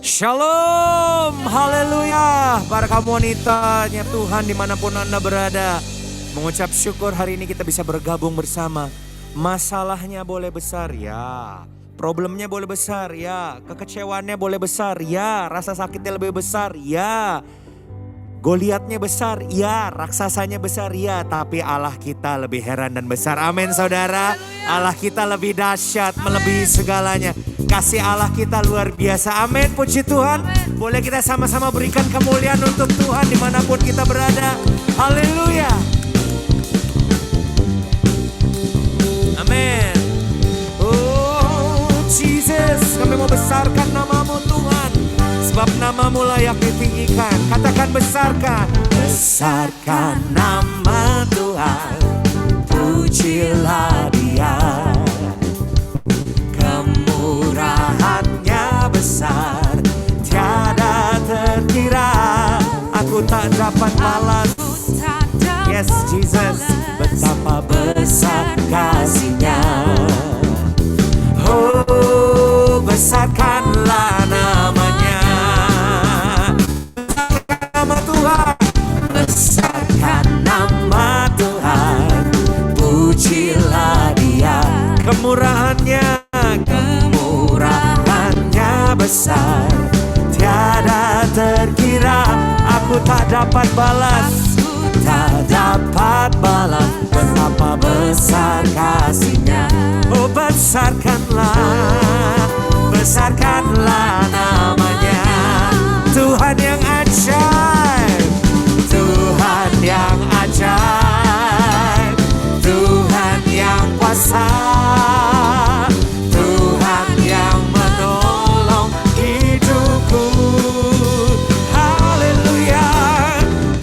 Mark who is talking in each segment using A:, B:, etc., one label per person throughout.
A: Shalom, haleluya. Para kamu wanitanya Tuhan dimanapun Anda berada, mengucap syukur hari ini kita bisa bergabung bersama. Masalahnya boleh besar ya, problemnya boleh besar ya, kekecewaannya boleh besar ya, rasa sakitnya lebih besar ya, Goliatnya besar ya, raksasanya besar ya, tapi Allah kita lebih heran dan besar. Amin saudara, Allah kita lebih dahsyat, melebihi segalanya. Kasih Allah kita luar biasa. Amin, puji Tuhan. Boleh kita sama-sama berikan kemuliaan untuk Tuhan dimanapun kita berada. Haleluya. Amin. Oh Jesus, kami mau besarkan namamu Tuhan. Sebab namamu layak ditinggikan. Katakan besarkan. Besarkan nama Tuhan, pujilah Dia. Kemurahannya besar, tiada terkira. Aku tak dapat balas. Yes Jesus, betapa besar kasih-Nya. Oh, besarkanlah namanya. Nama Tuhan, besarkan nama Tuhan, pujilah Dia. Kemurahannya besar, tiada terkira. Aku tak dapat balas, tak dapat balas, betapa besar kasih-Nya. Oh besarkanlah, besarkanlah namanya. Tuhan yang ajaib, Tuhan yang ajaib, Tuhan yang kuasa, Tuhan yang menolong hidupku. Haleluya.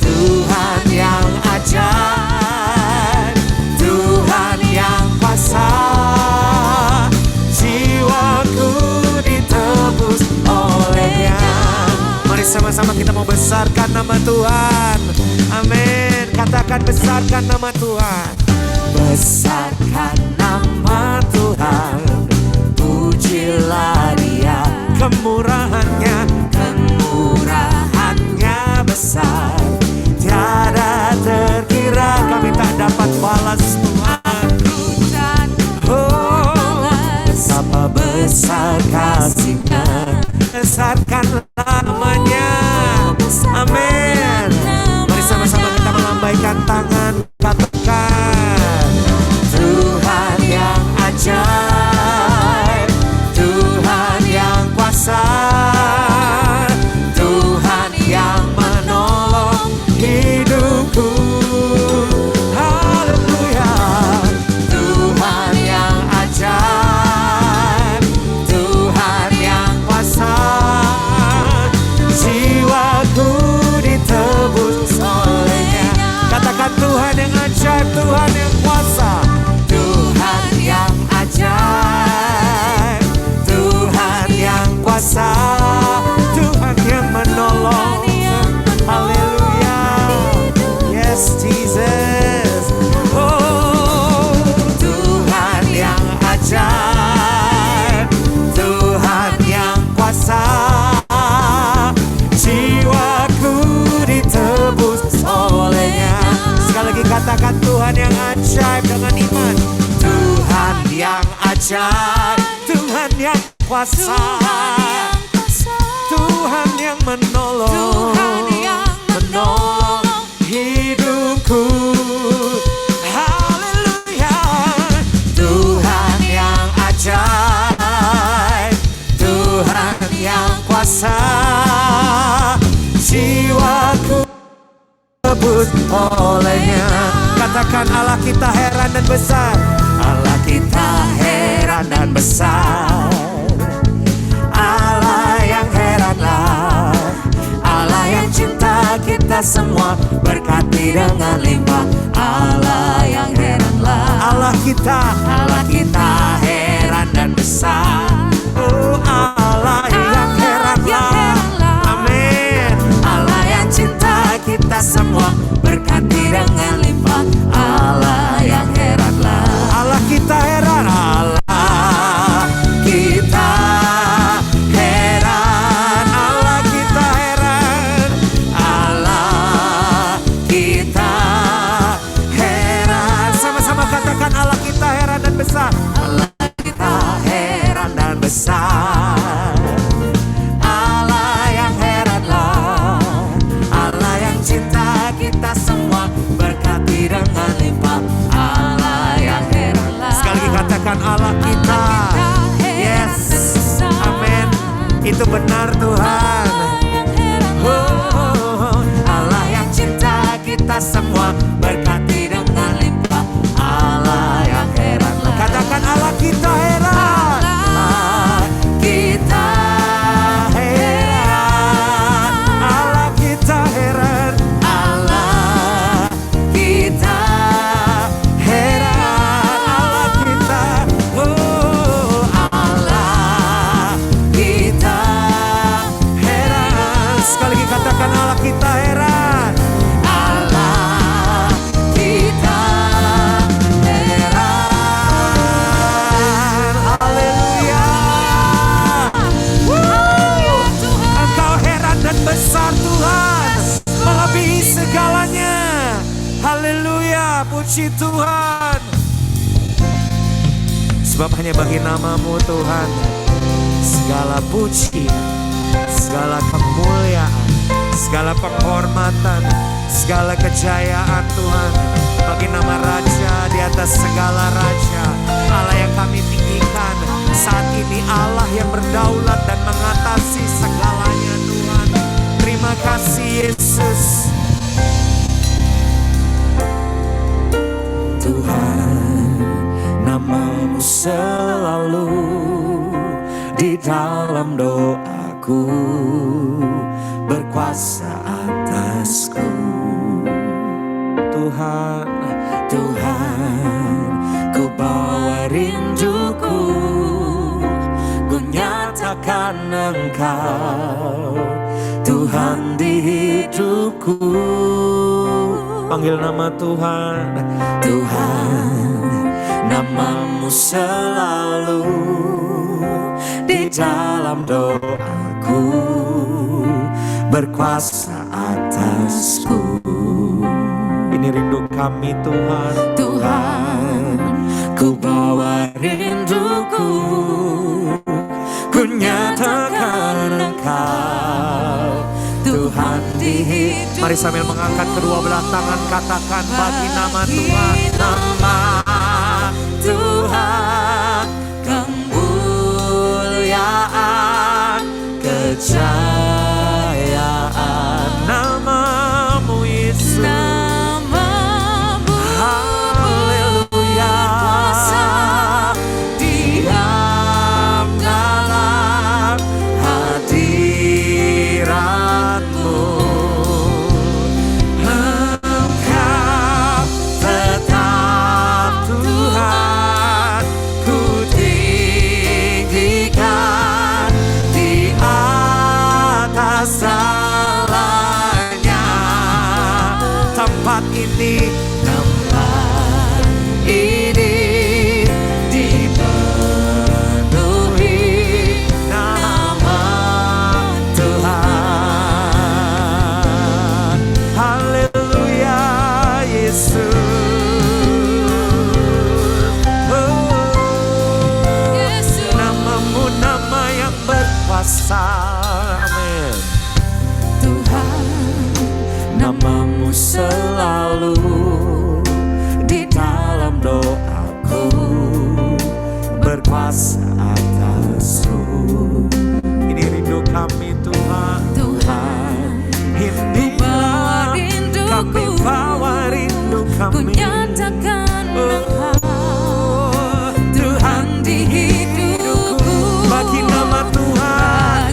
A: Tuhan yang ajaib, Tuhan yang kuasa, jiwaku ditebus oleh-Nya. Mari sama-sama kita mau besarkan nama Tuhan. Amin. Katakan besarkan nama Tuhan. Besarkan nama Tuhan, pujilah Dia. Kemurahannya besar, tiada terkira. Kami tak dapat balas Tuhan. Oh, betapa besar kasih-Nya. Besarkanlah namanya. Amin. Mari sama-sama kita melambaikan tangan. Katakan Tuhan yang ajaib, Tuhan yang kuasa, Tuhan yang menolong hidupku. Haleluya. Tuhan yang ajaib, Tuhan yang kuasa, jiwaku ditebus oleh-Nya. Katakan Tuhan yang ajaib, Tuhan yang kuasa, Tuhan yang ajaib, Tuhan yang kuasa, Tuhan yang menolong. Haleluya. Yes Jesus. Oh Tuhan yang ajaib, Tuhan yang kuasa, jiwaku ditebus oleh-Nya. Sekali lagi katakan Tuhan yang ajaib dengan iman. Tuhan yang ajaib, Tuhan yang kuasa, Tuhan yang menolong, menolong hidupku. Haleluya. Tuhan yang ajaib, Tuhan yang kuasa, jiwaku tebus oleh-Nya. Katakan Allah kita heran dan besar, Allah kita heran dan besar. Allah yang heranlah, Allah yang cinta kita semua, berkati dengan limpah. Allah yang heranlah, Allah kita heran dan besar. Oh Allah yang heranlah. Amin. Allah yang cinta kita semua, berkati dengan limpah. Allah yang heranlah, Allah kita heran, Allah kita heran. Allah yang heranlah, Allah yang cinta kita semua, berkati dengan limpah. Allah yang heranlah. Sekali lagi katakan Allah kita. Yes, amin. Itu benar Tuhan. Allah yang cinta kita semua, berkati dengan limpah. Allah yang heran. Katakan Allah kita heran. Allah kita heran. Allah kita heran. Allah kita heran. Allah kita. Allah kita heran. Sekali lagi katakan Allah kita heran. Allah kita heran. Haleluya. Engkau heran dan besar Tuhan, melebihi segalanya. Haleluya, puji Tuhan. Sebab hanya bagi nama-Mu Tuhan segala pujian, segala kemuliaan, segala penghormatan, segala kejayaan Tuhan. Bagi nama Raja di atas segala raja, Allah yang kami tinggikan saat ini, Allah yang berdaulat dan mengatasi segalanya Tuhan. Terima kasih Yesus. Tuhan, nama-Mu selalu di dalam doaku, berkuasa atasku. Tuhan, Tuhan, ku bawa rinduku, ku nyatakan Engkau Tuhan di hidupku. Panggil nama Tuhan. Tuhan, nama-Mu selalu di dalam doaku, berkuasa atasku. Ini rindu kami Tuhan. Tuhan, ku bawa rinduku, ku nyatakan Engkau Tuhan di hidup. Mari sambil mengangkat kedua belah tangan, katakan bagi nama Tuhan. Nama Tuhan, kemuliaan, kejayaan. Nama-Mu Yesus. Nama-Mu, haleluya. Diam dalam hadirat-Mu. Engkau tetap Tuhan, ku tinggikan di atas segalanya. Tempat ini dipenuhi nama Tuhan. Haleluya Yesus. Nama-Mu nama yang berkuasa. Amin. Tuhan, nama-Mu selalu di dalam doaku, berkuasa atasku. Ini rindu kami Tuhan. Tuhan, inilah kami bawa rindu kami. Ku nyatakan Engkau Tuhan di hidupku. Bagi nama Tuhan.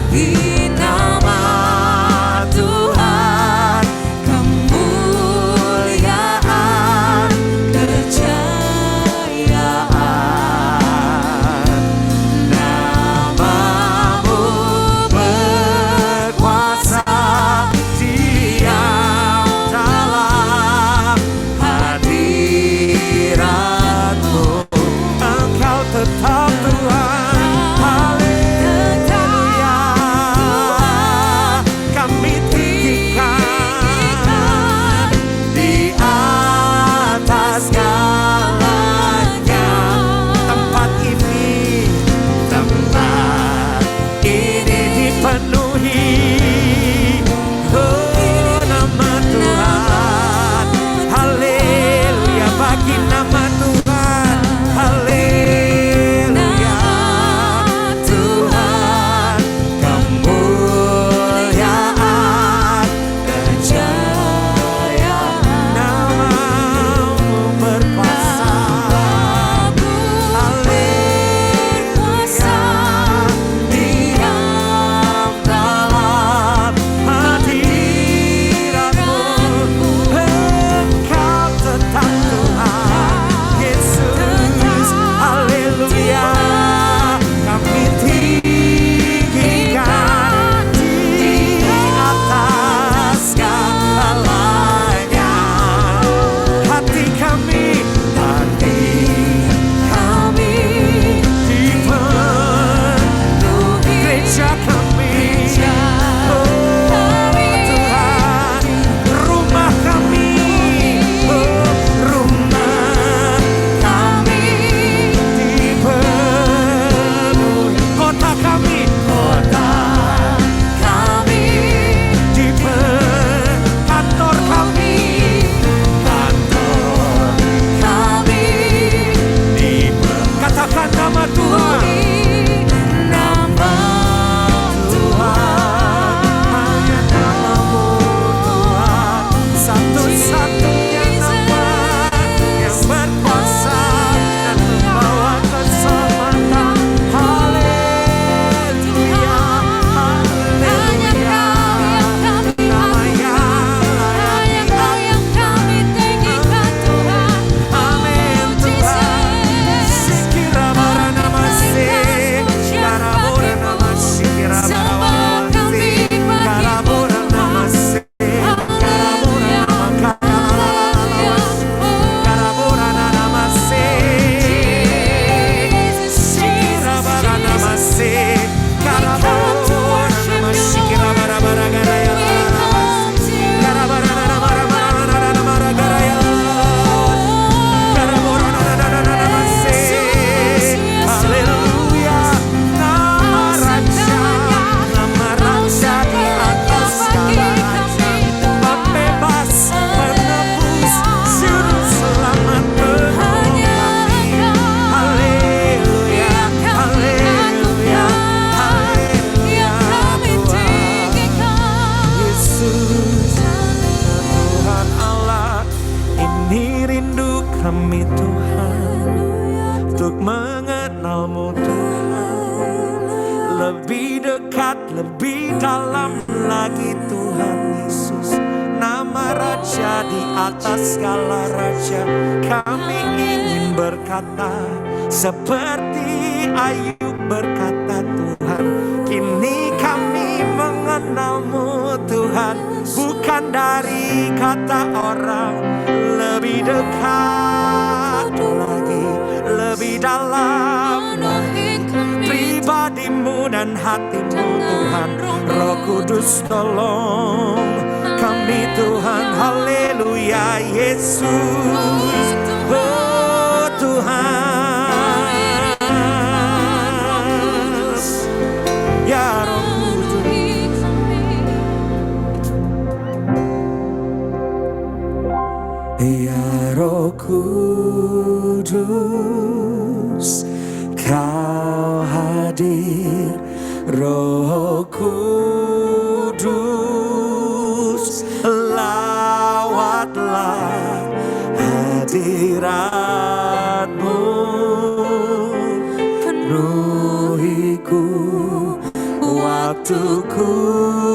A: lebih dekat, lebih dalam lagi Tuhan Yesus. Nama Raja di atas segala raja. Kami ingin berkata seperti Ayub berkata, Tuhan, kini kami mengenalmu Tuhan, bukan dari kata orang. Lebih dekat lagi, lebih dalam lagi pribadimu dan hatimu Tuhan. Roh Kudus tolong kami Tuhan, haleluya Yesus. Oh Tuhan, ya Roh Kudus, ya Roh Kudus, Kau hadir. Roh Kudus, lawatlah hadirat-Mu, penuhiku waktu ku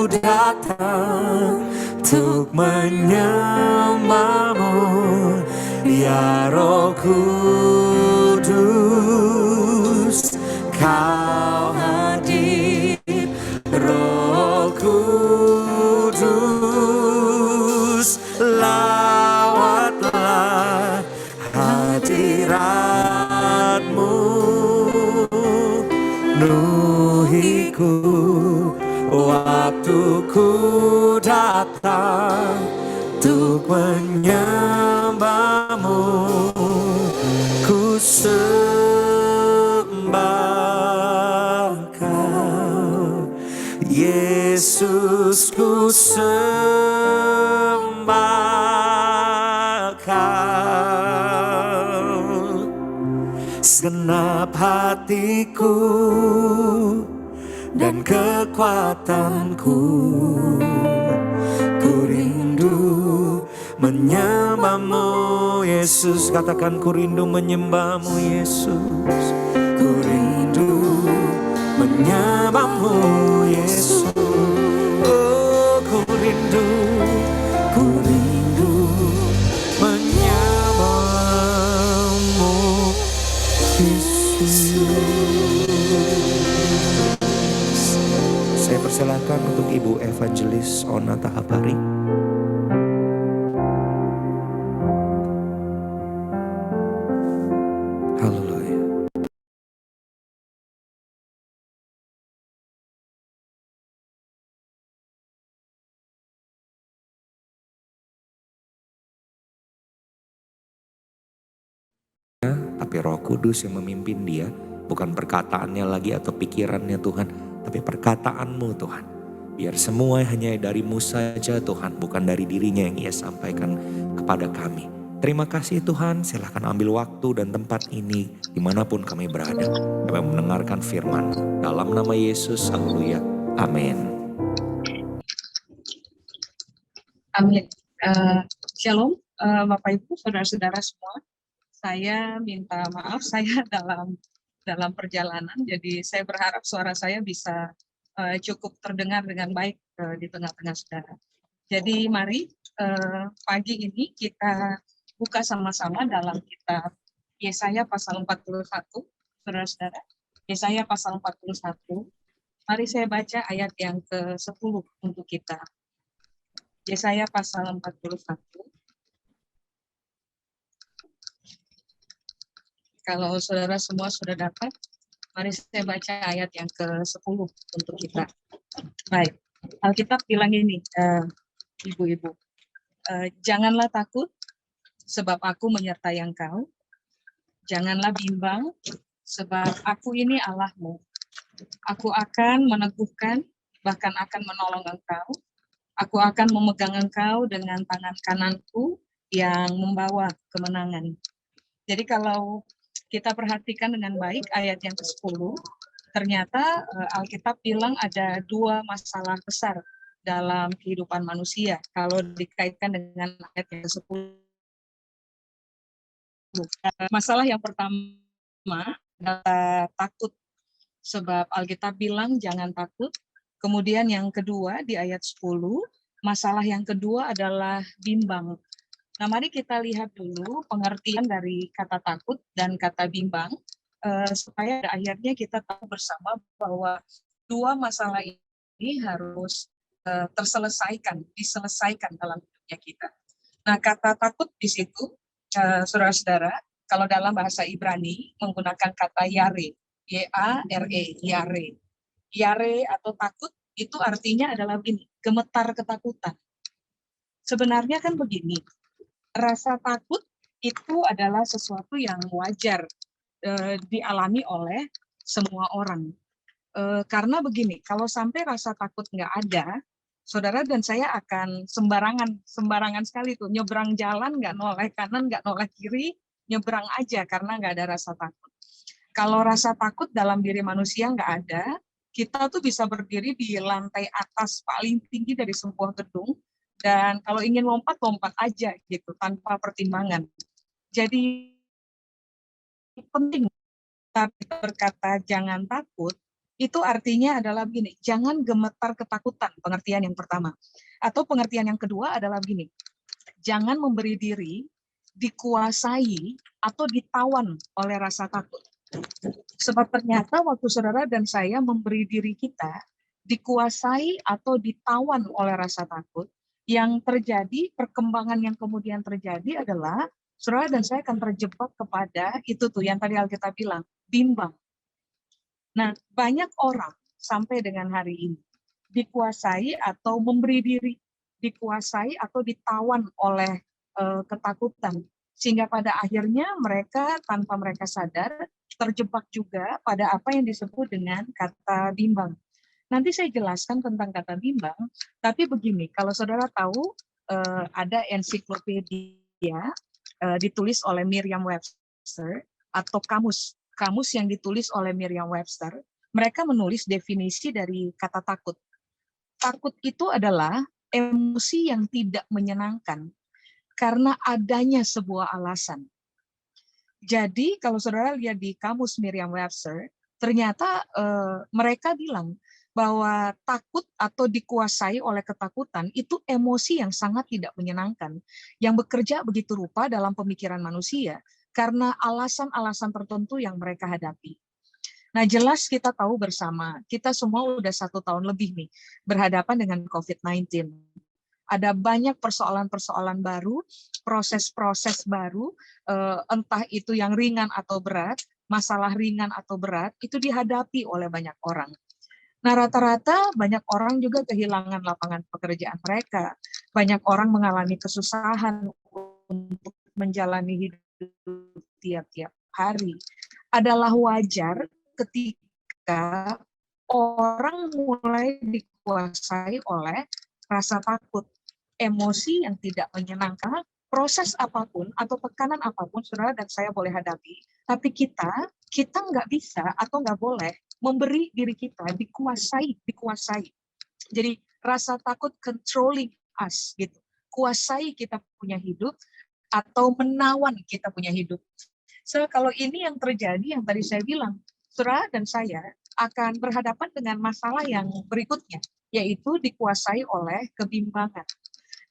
A: datang untuk menyembah-Mu. Ya Roh Kudus, Kau hadir. Roh Kudus, lawatlah hadirat-Mu, penuhiku waktu ku datang untuk menyembah-Mu. Ku sembah Kau Yesus, ku sembah Kau. Segenap hatiku dan kekuatanku, ku rindu menyembah-Mu Yesus. Katakan, ku rindu menyembah-Mu Yesus. Ku rindu menyembah-Mu Yesus. Oh, ku rindu menyembah-Mu Yesus. Saya persilakan untuk Ibu Evangelis Ona Tahabari. Haleluya. Tapi Roh Kudus yang memimpin dia, bukan perkataannya lagi atau pikirannya Tuhan, tapi perkataan-Mu Tuhan. Biar semua hanya dari-Mu saja Tuhan, bukan dari dirinya yang Ia sampaikan kepada kami. Terima kasih Tuhan, silahkan ambil waktu dan tempat ini dimanapun kami berada. Kami mendengarkan firman-Mu. Dalam nama Yesus, haleluya, amin.
B: Amin. Shalom Bapak Ibu, saudara-saudara semua. Saya minta maaf, saya dalam perjalanan, jadi saya berharap suara saya bisa cukup terdengar dengan baik di tengah-tengah saudara. Jadi mari pagi ini kita buka sama-sama dalam kitab Yesaya pasal 41, saudara-saudara. Yesaya pasal 41. Mari saya baca ayat yang ke-10 untuk kita. Yesaya pasal 41. Kalau saudara semua sudah dapat, mari saya baca ayat yang ke-10 untuk kita. Baik, Alkitab bilang ini, ibu-ibu. Janganlah takut, sebab aku menyertai engkau. Janganlah bimbang, sebab aku ini Allahmu. Aku akan meneguhkan, bahkan akan menolong engkau. Aku akan memegang engkau dengan tangan kananku yang membawa kemenangan. Jadi kalau kita perhatikan dengan baik ayat yang ke-10, ternyata Alkitab bilang ada dua masalah besar dalam kehidupan manusia. Kalau dikaitkan dengan ayat yang ke-10. Masalah yang pertama adalah takut Sebab Alkitab bilang jangan takut. Kemudian yang kedua di ayat 10, masalah yang kedua adalah bimbang. Nah, mari kita lihat dulu pengertian dari kata takut dan kata bimbang, supaya akhirnya kita tahu bersama bahwa dua masalah ini harus diselesaikan dalam hidupnya kita. Nah, kata takut di situ, saudara-saudara, kalau dalam bahasa Ibrani menggunakan kata yare, Y-A-R-E, yare. Yare atau takut itu artinya adalah begini, gemetar ketakutan. Sebenarnya kan begini, rasa takut itu adalah sesuatu yang wajar dialami oleh semua orang. Karena begini, kalau sampai rasa takut nggak ada, saudara dan saya akan sembarangan sekali tuh, nyebrang jalan nggak noleh kanan, nggak noleh kiri, nyebrang aja karena nggak ada rasa takut. Kalau rasa takut dalam diri manusia nggak ada, kita tuh bisa berdiri di lantai atas paling tinggi dari sebuah gedung, dan kalau ingin lompat, lompat aja gitu, tanpa pertimbangan. Jadi penting, tapi berkata jangan takut, itu artinya adalah begini, jangan gemetar ketakutan, pengertian yang pertama. Atau pengertian yang kedua adalah begini, jangan memberi diri dikuasai atau ditawan oleh rasa takut. Sebab ternyata waktu saudara dan saya memberi diri kita dikuasai atau ditawan oleh rasa takut, yang terjadi, perkembangan yang kemudian terjadi adalah saudara dan saya akan terjebak kepada itu tuh yang tadi Alkitab bilang, bimbang. Nah, banyak orang sampai dengan hari ini dikuasai atau memberi diri, dikuasai atau ditawan oleh ketakutan. Sehingga pada akhirnya mereka tanpa mereka sadar terjebak juga pada apa yang disebut dengan kata bimbang. Nanti saya jelaskan tentang kata bimbang, tapi begini, kalau saudara tahu ada ensiklopedia ditulis oleh Merriam-Webster atau kamus yang ditulis oleh Merriam-Webster, mereka menulis definisi dari kata takut. Takut itu adalah emosi yang tidak menyenangkan karena adanya sebuah alasan. Jadi kalau saudara lihat di kamus Merriam-Webster, ternyata mereka bilang bahwa takut atau dikuasai oleh ketakutan itu emosi yang sangat tidak menyenangkan, yang bekerja begitu rupa dalam pemikiran manusia karena alasan-alasan tertentu yang mereka hadapi. Nah, jelas kita tahu bersama, kita semua udah 1 tahun lebih nih berhadapan dengan COVID-19. Ada banyak persoalan-persoalan baru, proses-proses baru, entah itu yang ringan atau berat, masalah ringan atau berat, itu dihadapi oleh banyak orang. Nah, rata-rata banyak orang juga kehilangan lapangan pekerjaan mereka. Banyak orang mengalami kesusahan untuk menjalani hidup tiap-tiap hari. Adalah wajar ketika orang mulai dikuasai oleh rasa takut, emosi yang tidak menyenangkan, proses apapun atau tekanan apapun saudara dan saya boleh hadapi, tapi kita nggak bisa atau nggak boleh memberi diri kita dikuasai. Jadi rasa takut controlling us gitu, kuasai kita punya hidup atau menawan kita punya hidup. So, kalau ini yang terjadi, yang tadi saya bilang, saudara dan saya akan berhadapan dengan masalah yang berikutnya, yaitu dikuasai oleh kebimbangan.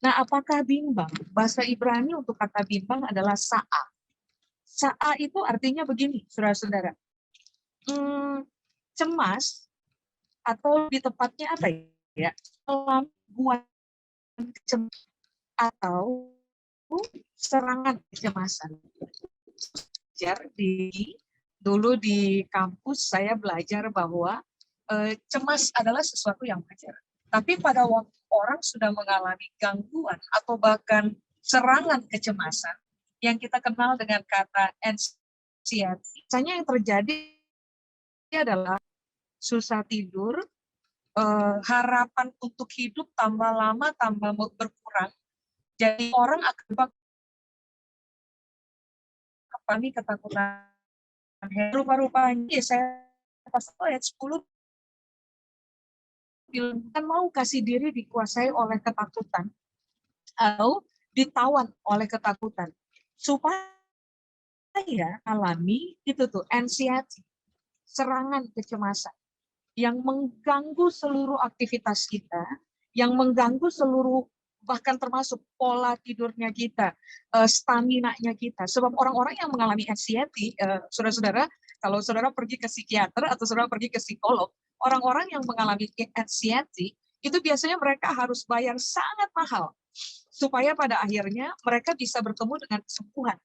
B: Nah, apakah bimbang? Bahasa Ibrani untuk kata bimbang adalah sa'a. Sa'a itu artinya begini, saudara-saudara. Cemas, atau di tepatnya apa ya? Gangguan kecemasan atau serangan kecemasan. Dulu di kampus saya belajar bahwa cemas adalah sesuatu yang wajar. Tapi pada waktu orang sudah mengalami gangguan atau bahkan serangan kecemasan yang kita kenal dengan kata anxiety, biasanya yang terjadi adalah susah tidur, harapan untuk hidup tambah lama tambah berkurang. Jadi orang akan kami ketakutan. Rupa-rupanya saya pas ayat 10 bilang kan mau kasih diri dikuasai oleh ketakutan atau ditawan oleh ketakutan supaya alami itu tuh anxiety. serangan kecemasan yang mengganggu seluruh aktivitas kita, yang mengganggu seluruh bahkan termasuk pola tidurnya kita, stamina-nya kita. Sebab orang-orang yang mengalami anxiety, saudara-saudara, kalau saudara pergi ke psikiater atau saudara pergi ke psikolog, orang-orang yang mengalami anxiety itu biasanya mereka harus bayar sangat mahal supaya pada akhirnya mereka bisa bertemu dengan kesembuhan.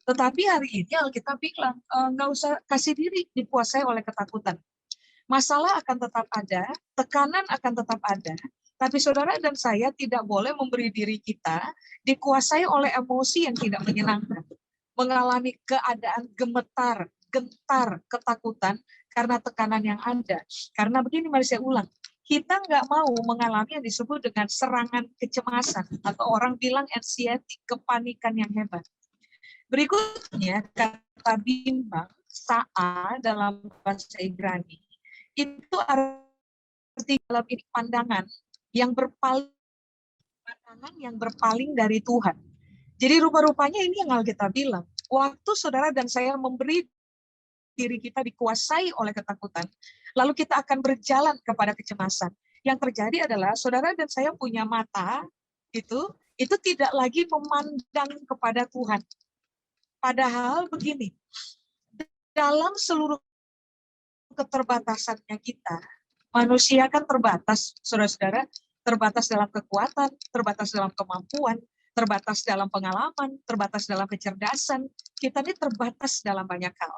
B: Tetapi hari ini Alkitab bilang, nggak usah kasih diri dikuasai oleh ketakutan. Masalah akan tetap ada, tekanan akan tetap ada, tapi saudara dan saya tidak boleh memberi diri kita dikuasai oleh emosi yang tidak menyenangkan. Mengalami keadaan gemetar, gentar, ketakutan karena tekanan yang ada. Karena begini, mari saya ulang. Kita nggak mau mengalami yang disebut dengan serangan kecemasan, atau orang bilang anxiety, kepanikan yang hebat. Berikutnya, kata bimbang, sa'a dalam bahasa Ibrani, itu arti dalam ini pandangan yang berpaling dari Tuhan. Jadi rupa-rupanya ini yang Alkitab bilang. Waktu saudara dan saya memberi diri kita dikuasai oleh ketakutan, lalu kita akan berjalan kepada kecemasan. Yang terjadi adalah saudara dan saya punya mata itu tidak lagi memandang kepada Tuhan. Padahal begini, dalam seluruh keterbatasannya kita, manusia kan terbatas, saudara-saudara, terbatas dalam kekuatan, terbatas dalam kemampuan, terbatas dalam pengalaman, terbatas dalam kecerdasan. Kita ini terbatas dalam banyak hal.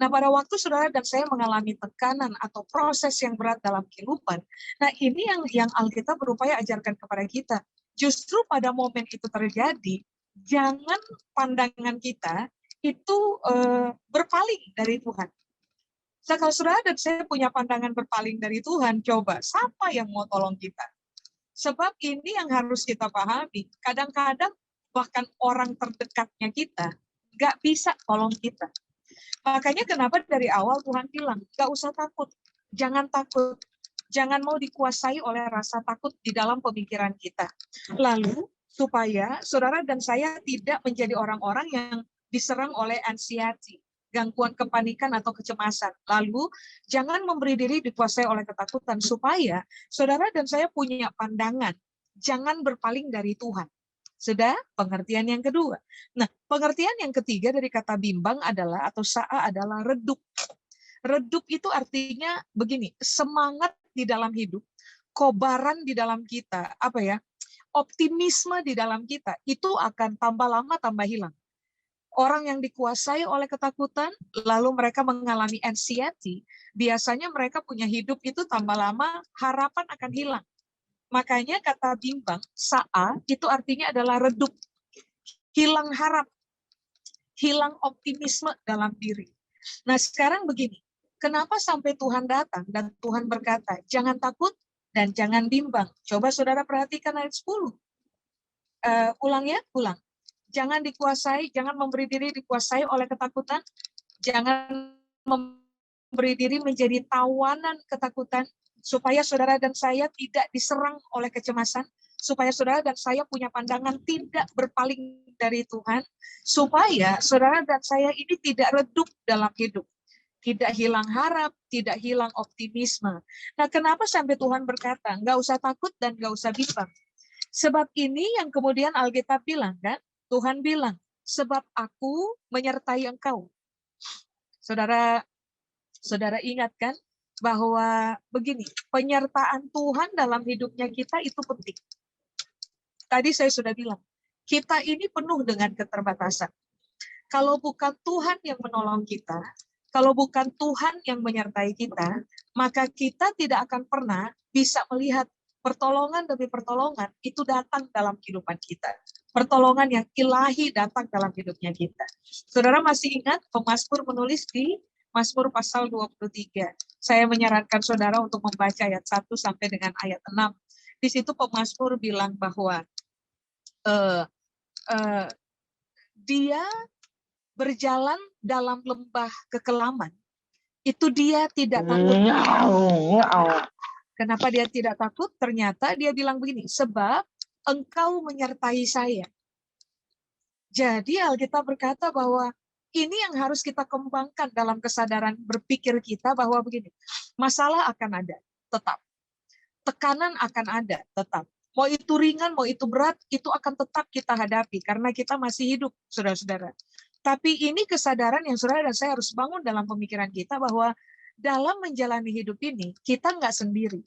B: Nah, pada waktu saudara dan saya mengalami tekanan atau proses yang berat dalam kehidupan, nah ini yang Alkitab berupaya ajarkan kepada kita. Justru pada momen itu terjadi, jangan pandangan kita itu berpaling dari Tuhan. Kalau saudara dan saya punya pandangan berpaling dari Tuhan, coba siapa yang mau tolong kita? Sebab ini yang harus kita pahami. Kadang-kadang bahkan orang terdekatnya kita nggak bisa tolong kita. Makanya kenapa dari awal Tuhan bilang, nggak usah takut, jangan takut. Jangan mau dikuasai oleh rasa takut di dalam pemikiran kita. Lalu, supaya saudara dan saya tidak menjadi orang-orang yang diserang oleh anxiety, gangguan kepanikan atau kecemasan. Lalu, jangan memberi diri dikuasai oleh ketakutan, supaya saudara dan saya punya pandangan, jangan berpaling dari Tuhan. Sudah pengertian yang kedua. Nah, pengertian yang ketiga dari kata bimbang adalah, atau sa'a adalah redup. Redup itu artinya begini, semangat di dalam hidup, kobaran di dalam kita, optimisme di dalam kita, itu akan tambah lama tambah hilang. Orang yang dikuasai oleh ketakutan, lalu mereka mengalami anxiety, biasanya mereka punya hidup itu tambah lama, harapan akan hilang. Makanya kata bimbang, sa'a, itu artinya adalah redup, hilang harap, hilang optimisme dalam diri. Nah sekarang begini, kenapa sampai Tuhan datang dan Tuhan berkata, jangan takut dan jangan bimbang. Coba saudara perhatikan ayat 10. Ulang. Jangan dikuasai, jangan memberi diri dikuasai oleh ketakutan, jangan memberi diri menjadi tawanan ketakutan, supaya saudara dan saya tidak diserang oleh kecemasan, supaya saudara dan saya punya pandangan tidak berpaling dari Tuhan, supaya saudara dan saya ini tidak redup dalam hidup, tidak hilang harap, tidak hilang optimisme. Nah, kenapa sampai Tuhan berkata, nggak usah takut dan nggak usah bimbang? Sebab ini yang kemudian Alkitab bilang, kan? Tuhan bilang, sebab aku menyertai engkau. Saudara ingat kan bahwa begini, penyertaan Tuhan dalam hidupnya kita itu penting. Tadi saya sudah bilang, kita ini penuh dengan keterbatasan. Kalau bukan Tuhan yang menolong kita, kalau bukan Tuhan yang menyertai kita, maka kita tidak akan pernah bisa melihat pertolongan demi pertolongan itu datang dalam kehidupan kita. Pertolongan yang ilahi datang dalam hidupnya kita. Saudara masih ingat pemazmur menulis di Mazmur pasal 23. Saya menyarankan saudara untuk membaca ayat 1 sampai dengan ayat 6. Di situ pemazmur bilang bahwa dia berjalan dalam lembah kekelaman. Itu dia tidak takut. Kenapa dia tidak takut? Ternyata dia bilang begini, sebab engkau menyertai saya. Jadi Alkitab berkata bahwa Ini yang harus kita kembangkan dalam kesadaran berpikir kita bahwa begini, masalah akan ada, tetap. Tekanan akan ada, tetap. Mau itu ringan, mau itu berat, itu akan tetap kita hadapi karena kita masih hidup, saudara-saudara. Tapi ini kesadaran yang saudara dan saya harus bangun dalam pemikiran kita bahwa dalam menjalani hidup ini, kita nggak sendiri.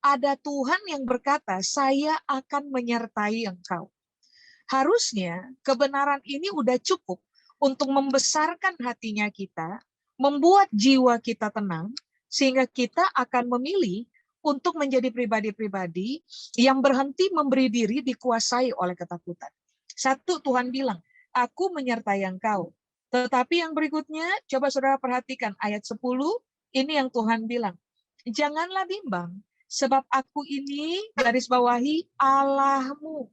B: Ada Tuhan yang berkata, saya akan menyertai engkau. Harusnya kebenaran ini udah cukup untuk membesarkan hatinya kita, membuat jiwa kita tenang, sehingga kita akan memilih untuk menjadi pribadi-pribadi yang berhenti memberi diri dikuasai oleh ketakutan. Satu, Tuhan bilang, aku menyertai engkau. Tetapi yang berikutnya, coba saudara perhatikan ayat 10, ini yang Tuhan bilang, janganlah bimbang, sebab aku ini, garis bawahi, Allahmu.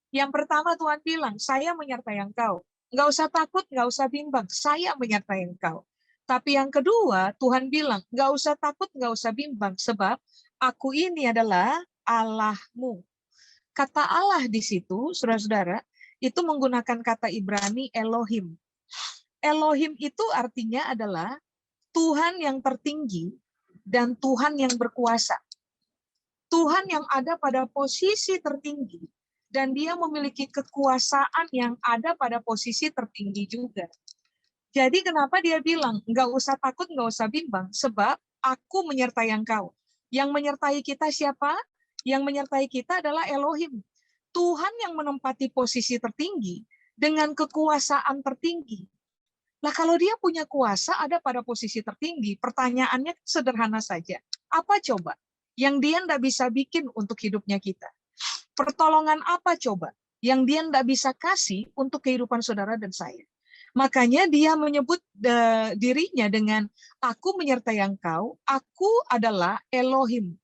B: Yang pertama Tuhan bilang, saya menyertai engkau. Nggak usah takut, nggak usah bimbang, saya menyertai engkau. Tapi yang kedua, Tuhan bilang, nggak usah takut, nggak usah bimbang, sebab aku ini adalah Allahmu. Kata Allah di situ, saudara-saudara, itu menggunakan kata Ibrani Elohim. Elohim itu artinya adalah Tuhan yang tertinggi dan Tuhan yang berkuasa. Tuhan yang ada pada posisi tertinggi dan dia memiliki kekuasaan yang ada pada posisi tertinggi juga. Jadi kenapa dia bilang, nggak usah takut, nggak usah bimbang, sebab aku menyertai engkau. Yang menyertai kita siapa? Yang menyertai kita adalah Elohim. Tuhan yang menempati posisi tertinggi dengan kekuasaan tertinggi. Nah kalau dia punya kuasa ada pada posisi tertinggi, pertanyaannya sederhana saja. Apa coba yang dia nggak bisa bikin untuk hidupnya kita? Pertolongan apa coba yang dia nggak bisa kasih untuk kehidupan saudara dan saya? Makanya dia menyebut dirinya dengan aku menyertai engkau, aku adalah Elohim,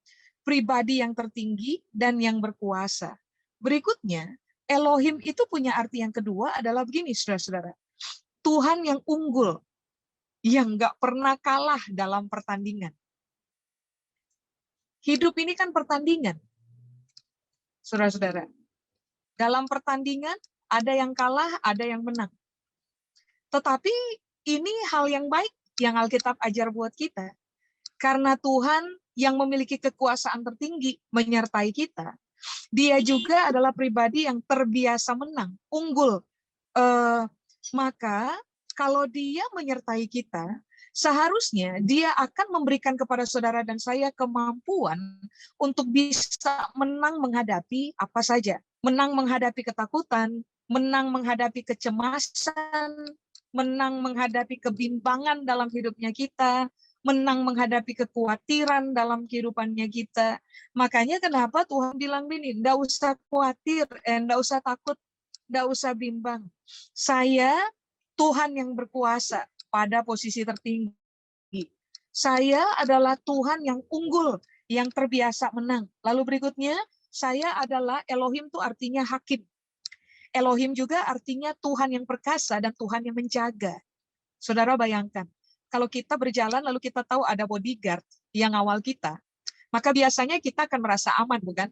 B: pribadi yang tertinggi dan yang berkuasa. Berikutnya, Elohim itu punya arti yang kedua adalah begini, saudara-saudara. Tuhan yang unggul, yang nggak pernah kalah dalam pertandingan. Hidup ini kan pertandingan, saudara-saudara. Dalam pertandingan, ada yang kalah, ada yang menang. Tetapi ini hal yang baik yang Alkitab ajar buat kita. Karena Tuhan yang memiliki kekuasaan tertinggi menyertai kita, dia juga adalah pribadi yang terbiasa menang, unggul. Maka kalau dia menyertai kita, seharusnya dia akan memberikan kepada saudara dan saya kemampuan untuk bisa menang menghadapi apa saja. Menang menghadapi ketakutan, menang menghadapi kecemasan, menang menghadapi kebimbangan dalam hidupnya kita, menang menghadapi kekhawatiran dalam kehidupannya kita. Makanya kenapa Tuhan bilang gini, enggak usah khawatir, enggak usah takut, enggak usah bimbang. Saya Tuhan yang berkuasa pada posisi tertinggi. Saya adalah Tuhan yang unggul, yang terbiasa menang. Lalu berikutnya, saya adalah Elohim itu artinya hakim. Elohim juga artinya Tuhan yang perkasa dan Tuhan yang menjaga. Saudara bayangkan, kalau kita berjalan lalu kita tahu ada bodyguard yang ngawal kita, maka biasanya kita akan merasa aman, bukan?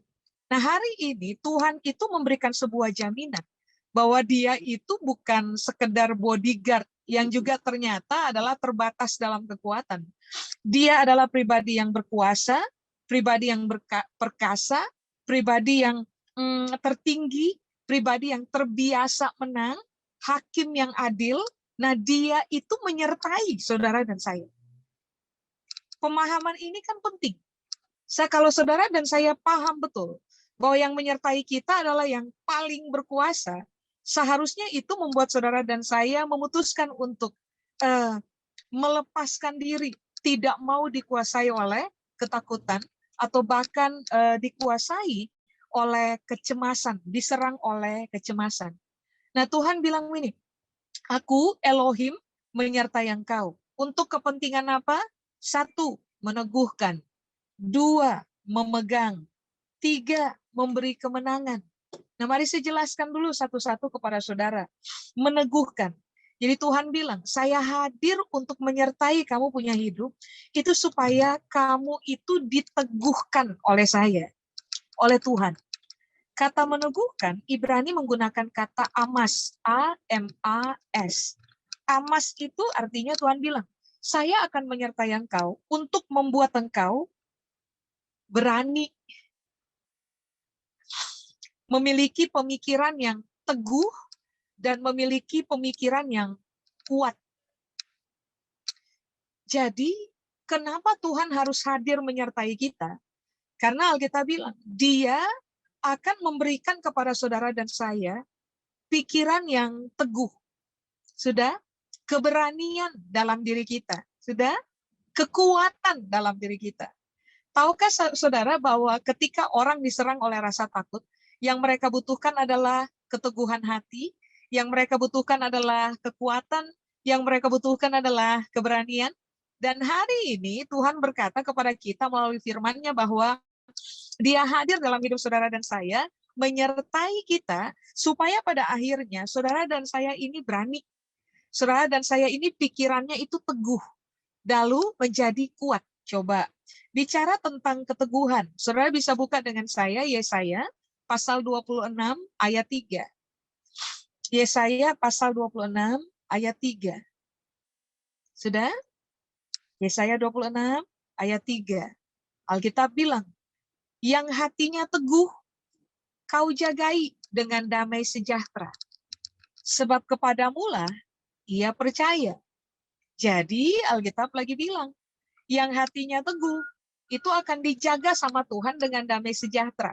B: Nah hari ini Tuhan itu memberikan sebuah jaminan bahwa dia itu bukan sekedar bodyguard yang juga ternyata adalah terbatas dalam kekuatan. Dia adalah pribadi yang berkuasa, pribadi yang perkasa, pribadi yang tertinggi, pribadi yang terbiasa menang, hakim yang adil. Nah, dia itu menyertai saudara dan saya. Pemahaman ini kan penting. Kalau saudara dan saya paham betul bahwa yang menyertai kita adalah yang paling berkuasa, seharusnya itu membuat saudara dan saya memutuskan untuk melepaskan diri, tidak mau dikuasai oleh ketakutan, atau bahkan dikuasai oleh kecemasan, diserang oleh kecemasan. Nah Tuhan bilang ini, aku Elohim menyertai engkau. Untuk kepentingan apa? 1, meneguhkan. 2, memegang. 3, memberi kemenangan. Nah mari saya jelaskan dulu satu-satu kepada saudara. Meneguhkan. Jadi Tuhan bilang, saya hadir untuk menyertai kamu punya hidup, itu supaya kamu itu diteguhkan oleh saya, oleh Tuhan. Kata meneguhkan, Ibrani menggunakan kata amas, A-M-A-S. Amas itu artinya Tuhan bilang, saya akan menyertai engkau untuk membuat engkau berani, memiliki pemikiran yang teguh, dan memiliki pemikiran yang kuat. Jadi, kenapa Tuhan harus hadir menyertai kita? Karena Alkitab bilang, Dia akan memberikan kepada saudara dan saya pikiran yang teguh. Sudah? Keberanian dalam diri kita. Sudah? Kekuatan dalam diri kita. Tahukah saudara bahwa ketika orang diserang oleh rasa takut, yang mereka butuhkan adalah keteguhan hati, yang mereka butuhkan adalah kekuatan, yang mereka butuhkan adalah keberanian. Dan hari ini Tuhan berkata kepada kita melalui firman-Nya bahwa Dia hadir dalam hidup saudara dan saya, menyertai kita, supaya pada akhirnya saudara dan saya ini berani. Saudara dan saya ini pikirannya itu teguh, lalu menjadi kuat. Coba bicara tentang keteguhan. Saudara bisa buka dengan saya Yesaya pasal 26 ayat 3. Yesaya pasal 26 ayat 3. Sudah? Yesaya 26 ayat 3. Alkitab bilang, yang hatinya teguh, kau jagai dengan damai sejahtera. Sebab kepadamulah ia percaya. Jadi Alkitab lagi bilang, yang hatinya teguh, itu akan dijaga sama Tuhan dengan damai sejahtera.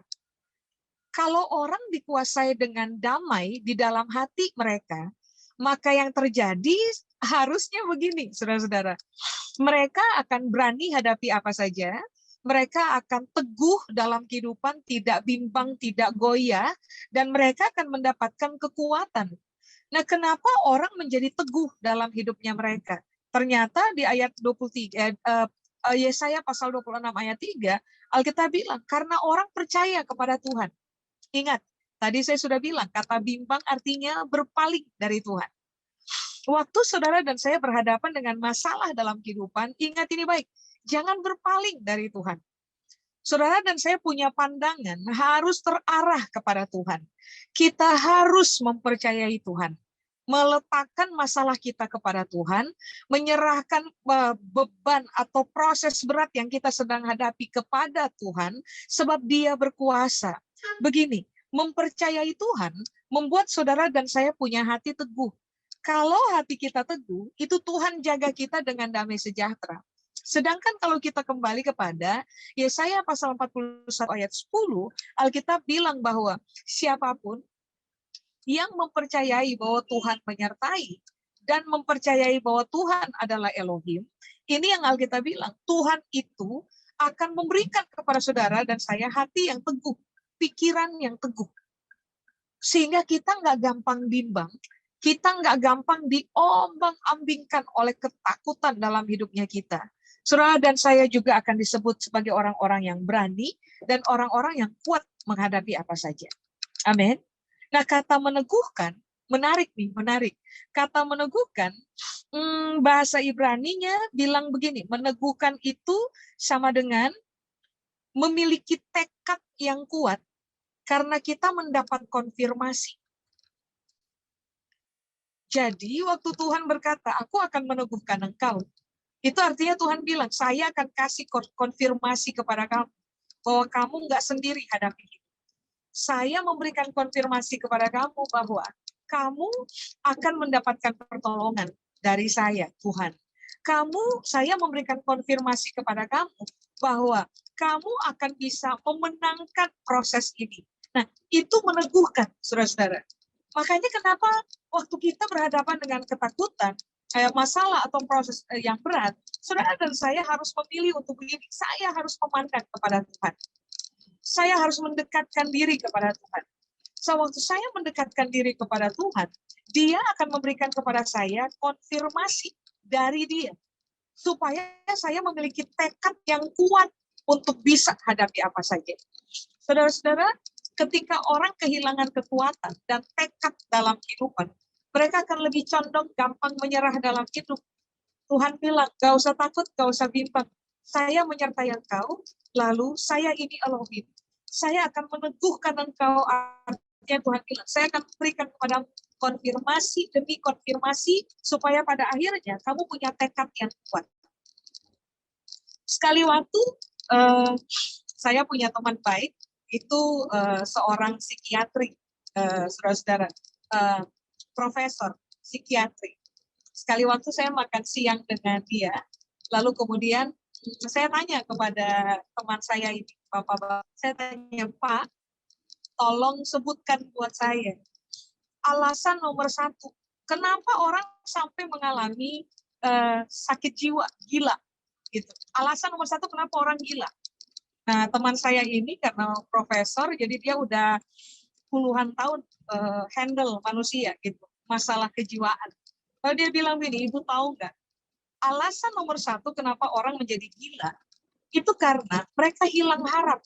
B: Kalau orang dikuasai dengan damai di dalam hati mereka, maka yang terjadi harusnya begini, saudara-saudara. Mereka akan berani hadapi apa saja, mereka akan teguh dalam kehidupan, tidak bimbang, tidak goyah, dan mereka akan mendapatkan kekuatan. Nah, kenapa orang menjadi teguh dalam hidupnya mereka? Ternyata di ayat 23, Yesaya pasal 26 ayat 3, Alkitab bilang, karena orang percaya kepada Tuhan. Ingat, tadi saya sudah bilang, kata bimbang artinya berpaling dari Tuhan. Waktu saudara dan saya berhadapan dengan masalah dalam kehidupan, ingat ini baik, jangan berpaling dari Tuhan. Saudara dan saya punya pandangan harus terarah kepada Tuhan. Kita harus mempercayai Tuhan. Meletakkan masalah kita kepada Tuhan, menyerahkan beban atau proses berat yang kita sedang hadapi kepada Tuhan, sebab Dia berkuasa. Begini, mempercayai Tuhan membuat saudara dan saya punya hati teguh. Kalau hati kita teguh, itu Tuhan jaga kita dengan damai sejahtera. Sedangkan kalau kita kembali kepada Yesaya pasal 41 ayat 10, Alkitab bilang bahwa siapapun yang mempercayai bahwa Tuhan menyertai dan mempercayai bahwa Tuhan adalah Elohim, ini yang Alkitab bilang, Tuhan itu akan memberikan kepada saudara dan saya hati yang teguh, pikiran yang teguh. Sehingga kita nggak gampang bimbang, kita nggak gampang diombang-ambingkan oleh ketakutan dalam hidupnya kita. Saudara dan saya juga akan disebut sebagai orang-orang yang berani dan orang-orang yang kuat menghadapi apa saja. Amin. Nah, kata meneguhkan, menarik nih, menarik. Kata meneguhkan, bahasa Ibraninya bilang begini, meneguhkan itu sama dengan memiliki tekad yang kuat karena kita mendapat konfirmasi. Jadi waktu Tuhan berkata, aku akan meneguhkan engkau, itu artinya Tuhan bilang, saya akan kasih konfirmasi kepada kamu, bahwa kamu nggak sendiri hadapi itu. Saya memberikan konfirmasi kepada kamu bahwa kamu akan mendapatkan pertolongan dari saya, Tuhan. Saya memberikan konfirmasi kepada kamu bahwa kamu akan bisa memenangkan proses ini. Nah, itu meneguhkan, saudara-saudara. Makanya kenapa waktu kita berhadapan dengan ketakutan, kayak masalah atau proses yang berat, saudara dan saya harus memilih untuk begini, saya harus memandang kepada Tuhan. Saya harus mendekatkan diri kepada Tuhan. Waktu saya mendekatkan diri kepada Tuhan, Dia akan memberikan kepada saya konfirmasi dari Dia. Supaya saya memiliki tekad yang kuat untuk bisa hadapi apa saja. Saudara-saudara, ketika orang kehilangan kekuatan dan tekad dalam kehidupan, mereka akan lebih condong gampang menyerah dalam hidup. Tuhan bilang, gak usah takut, gak usah bimbang. Saya menyertai engkau, lalu saya ini Elohim. Saya akan meneguhkan engkau. Artinya Tuhan bilang, saya akan berikan kepada konfirmasi demi konfirmasi, supaya pada akhirnya kamu punya tekad yang kuat. Sekali waktu, saya punya teman baik, itu seorang psikiatri, saudara-saudara, profesor psikiatri. Sekali waktu saya makan siang dengan dia, lalu kemudian saya tanya kepada teman saya ini, Bapak-bapak, saya tanya, Pak, tolong sebutkan buat saya alasan nomor satu, kenapa orang sampai mengalami sakit jiwa, gila, gitu. Alasan nomor satu kenapa orang gila. Nah, teman saya ini karena profesor, jadi dia udah puluhan tahun handle manusia, gitu, masalah kejiwaan. Lalu dia bilang begini, Ibu tahu nggak? Alasan nomor satu kenapa orang menjadi gila, itu karena mereka hilang harap,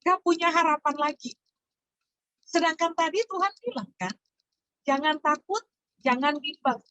B: nggak punya harapan lagi. Sedangkan tadi Tuhan bilang kan, jangan takut, jangan bimbang.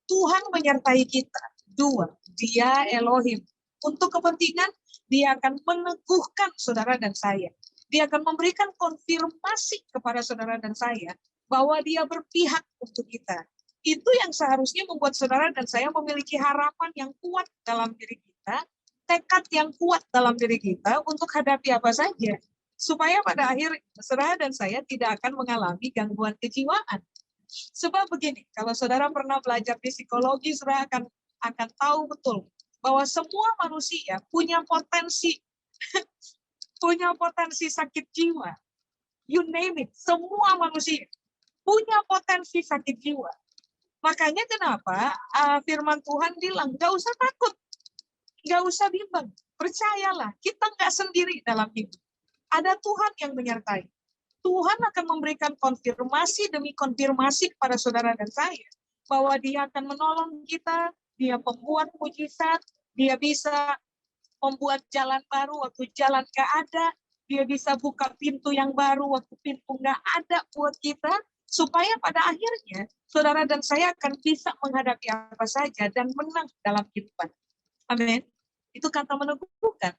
B: Tuhan menyertai kita. Dua, Dia Elohim. Untuk kepentingan, Dia akan meneguhkan saudara dan saya. Dia akan memberikan konfirmasi kepada saudara dan saya bahwa Dia berpihak untuk kita. Itu yang seharusnya membuat saudara dan saya memiliki harapan yang kuat dalam diri kita, tekad yang kuat dalam diri kita untuk hadapi apa saja. Supaya pada akhir saudara dan saya tidak akan mengalami gangguan kejiwaan. Sebab begini, kalau saudara pernah belajar di psikologi, saudara akan tahu betul bahwa semua manusia punya potensi punya potensi sakit jiwa. You name it, semua manusia punya potensi sakit jiwa. Makanya kenapa firman Tuhan bilang, gak usah takut, gak usah bimbang, percayalah, kita gak sendiri dalam hidup. Ada Tuhan yang menyertai. Tuhan akan memberikan konfirmasi demi konfirmasi kepada saudara dan saya, bahwa Dia akan menolong kita, Dia pembuat mujizat, Dia bisa membuat jalan baru waktu jalan gak ada, Dia bisa buka pintu yang baru waktu pintu gak ada buat kita, supaya pada akhirnya saudara dan saya akan bisa menghadapi apa saja dan menang dalam kehidupan. Amin. Itu kata meneguhkan.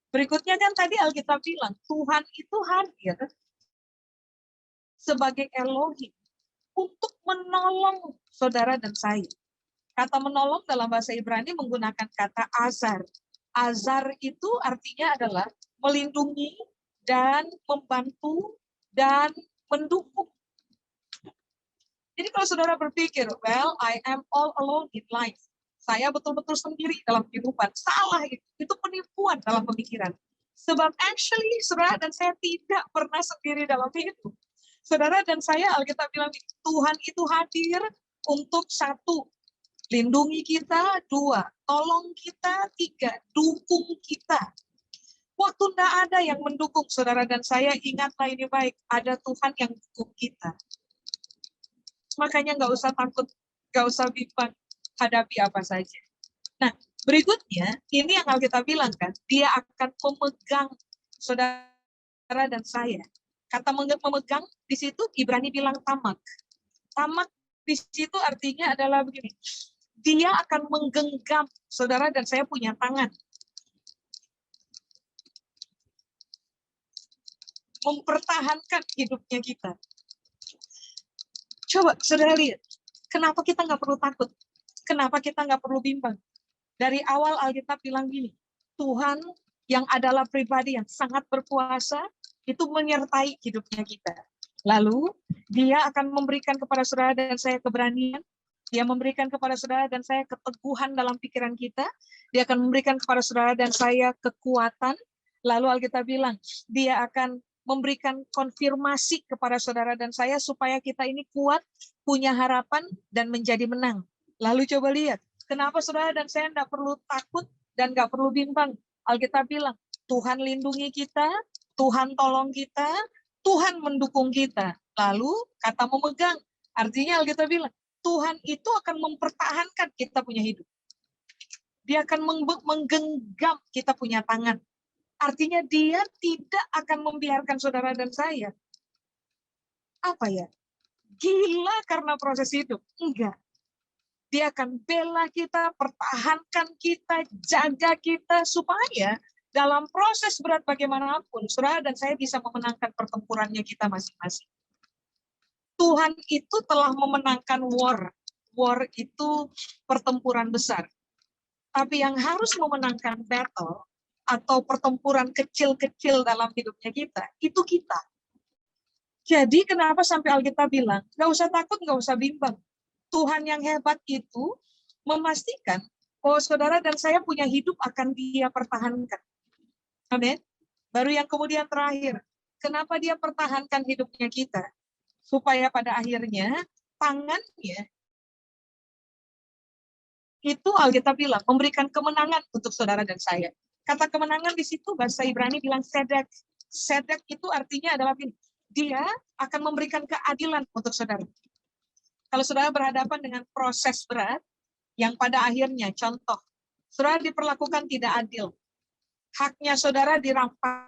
B: Berikutnya kan tadi Alkitab bilang, Tuhan itu hadir sebagai Elohim untuk menolong saudara dan saya. Kata menolong dalam bahasa Ibrani menggunakan kata azar. Azar itu artinya adalah melindungi dan membantu dan mendukung. Jadi kalau saudara berpikir, well, I am all alone in life. Saya betul-betul sendiri dalam kehidupan. Salah itu. Itu penipuan dalam pemikiran. Sebab actually saudara dan saya tidak pernah sendiri dalam hidup. Saudara dan saya, Alkitab bilang, Tuhan itu hadir untuk satu, lindungi kita, dua, tolong kita, tiga, dukung kita. Waktu tidak ada yang mendukung saudara dan saya, ingatlah ini baik, ada Tuhan yang dukung kita. Makanya nggak usah takut, nggak usah bimbang, hadapi apa saja. Nah, berikutnya, ini yang Alkitab bilang kan, Dia akan memegang saudara dan saya. Kata memegang, di situ Ibrani bilang tamak. Tamak di situ artinya adalah begini, Dia akan menggenggam saudara dan saya punya tangan. Mempertahankan hidupnya kita. Coba saudara lihat, kenapa kita nggak perlu takut? Kenapa kita nggak perlu bimbang? Dari awal Alkitab bilang gini, Tuhan yang adalah pribadi yang sangat berkuasa, itu menyertai hidupnya kita. Lalu, Dia akan memberikan kepada saudara dan saya keberanian, Dia memberikan kepada saudara dan saya keteguhan dalam pikiran kita, Dia akan memberikan kepada saudara dan saya kekuatan, lalu Alkitab bilang, Dia akan memberikan konfirmasi kepada saudara dan saya supaya kita ini kuat, punya harapan, dan menjadi menang. Lalu coba lihat, kenapa saudara dan saya tidak perlu takut dan nggak perlu bimbang. Alkitab bilang, Tuhan lindungi kita, Tuhan tolong kita, Tuhan mendukung kita. Lalu kata memegang, artinya Alkitab bilang, Tuhan itu akan mempertahankan kita punya hidup. Dia akan menggenggam kita punya tangan. Artinya Dia tidak akan membiarkan saudara dan saya. Apa ya? Gila karena proses hidup. Enggak. Dia akan bela kita, pertahankan kita, jaga kita, supaya dalam proses berat bagaimanapun, saudara dan saya bisa memenangkan pertempurannya kita masing-masing. Tuhan itu telah memenangkan war. War itu pertempuran besar. Tapi yang harus memenangkan battle atau pertempuran kecil-kecil dalam hidupnya kita, itu kita. Jadi kenapa sampai Alkitab bilang, nggak usah takut, nggak usah bimbang. Tuhan yang hebat itu memastikan bahwa saudara dan saya punya hidup akan Dia pertahankan. Amin. Baru yang kemudian terakhir, kenapa Dia pertahankan hidupnya kita? Supaya pada akhirnya tangannya itu Alkitab bilang memberikan kemenangan untuk saudara dan saya. Kata kemenangan di situ bahasa Ibrani bilang sedek. Sedek itu artinya adalah Dia akan memberikan keadilan untuk saudara. Kalau saudara berhadapan dengan proses berat yang pada akhirnya contoh, saudara diperlakukan tidak adil. Haknya saudara dirampas.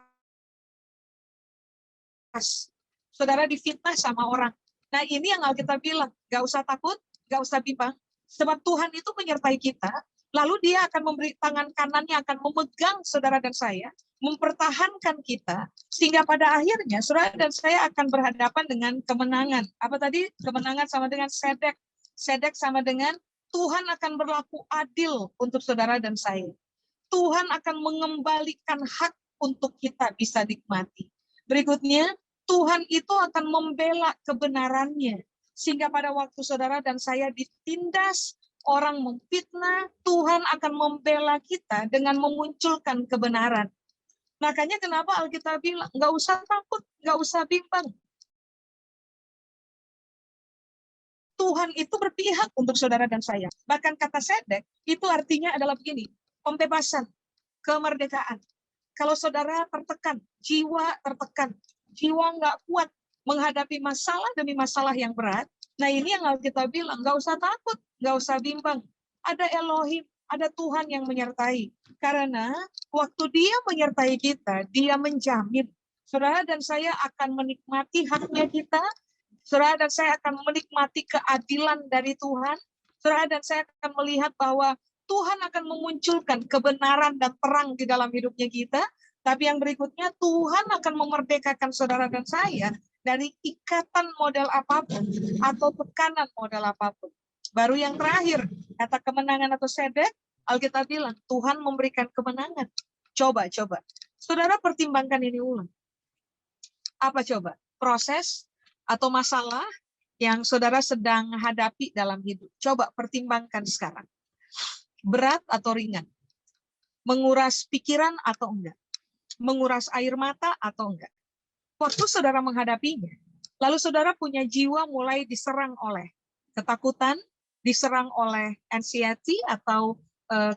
B: Saudara difitnah sama orang. Nah ini yang Alkitab bilang, gak usah takut, gak usah bimbang. Sebab Tuhan itu menyertai kita, lalu Dia akan memberi tangan kanannya akan memegang saudara dan saya, mempertahankan kita, sehingga pada akhirnya saudara dan saya akan berhadapan dengan kemenangan. Apa tadi? Kemenangan sama dengan sedek. Sedek sama dengan Tuhan akan berlaku adil untuk saudara dan saya. Tuhan akan mengembalikan hak untuk kita bisa nikmati. Berikutnya, Tuhan itu akan membela kebenarannya. Sehingga pada waktu saudara dan saya ditindas, orang memfitnah, Tuhan akan membela kita dengan memunculkan kebenaran. Makanya kenapa Alkitab bilang, nggak usah takut, nggak usah bimbang. Tuhan itu berpihak untuk saudara dan saya. Bahkan kata sedek, itu artinya adalah begini, pembebasan, kemerdekaan. Kalau saudara tertekan, jiwa tertekan, jiwa nggak kuat menghadapi masalah demi masalah yang berat, nah ini yang Alkitab bilang, nggak usah takut, nggak usah bimbang. Ada Elohim, ada Tuhan yang menyertai. Karena waktu Dia menyertai kita, Dia menjamin saudara dan saya akan menikmati haknya kita, saudara dan saya akan menikmati keadilan dari Tuhan, saudara dan saya akan melihat bahwa Tuhan akan memunculkan kebenaran dan terang di dalam hidupnya kita. Tapi yang berikutnya, Tuhan akan memerdekakan saudara dan saya dari ikatan model apapun atau tekanan model apapun. Baru yang terakhir, kata kemenangan atau sedek, Alkitab bilang, Tuhan memberikan kemenangan. Coba. Saudara pertimbangkan ini ulang. Apa coba? Proses atau masalah yang saudara sedang hadapi dalam hidup. Coba pertimbangkan sekarang. Berat atau ringan? Menguras pikiran atau enggak? Menguras air mata atau enggak? Waktu saudara menghadapinya, lalu saudara punya jiwa mulai diserang oleh ketakutan, diserang oleh anxiety atau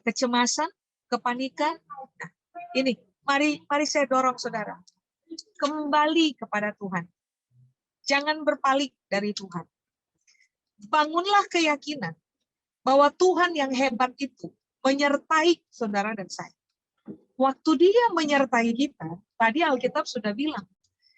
B: kecemasan, kepanikan. Nah, ini, mari saya dorong saudara. Kembali kepada Tuhan. Jangan berpaling dari Tuhan. Bangunlah keyakinan bahwa Tuhan yang hebat itu menyertai saudara dan saya. Waktu Dia menyertai kita, tadi Alkitab sudah bilang,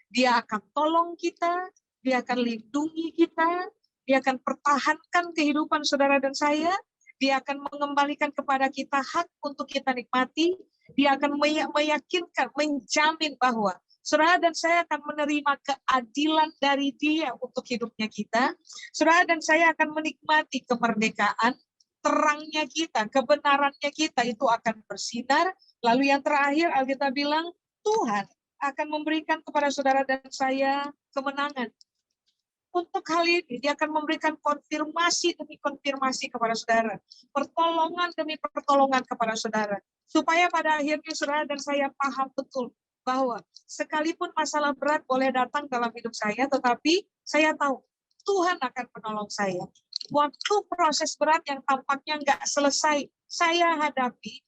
B: Dia akan tolong kita, Dia akan lindungi kita, Dia akan pertahankan kehidupan saudara dan saya, Dia akan mengembalikan kepada kita hak untuk kita nikmati, Dia akan meyakinkan, menjamin bahwa saudara dan saya akan menerima keadilan dari Dia untuk hidupnya kita, saudara dan saya akan menikmati kemerdekaan, terangnya kita, kebenarannya kita itu akan bersinar. Lalu yang terakhir Alkitab bilang, Tuhan akan memberikan kepada saudara dan saya kemenangan. Untuk hal ini, Dia akan memberikan konfirmasi demi konfirmasi kepada saudara. Pertolongan demi pertolongan kepada saudara. Supaya pada akhirnya saudara dan saya paham betul bahwa sekalipun masalah berat boleh datang dalam hidup saya, tetapi saya tahu Tuhan akan menolong saya. Waktu proses berat yang tampaknya nggak selesai saya hadapi,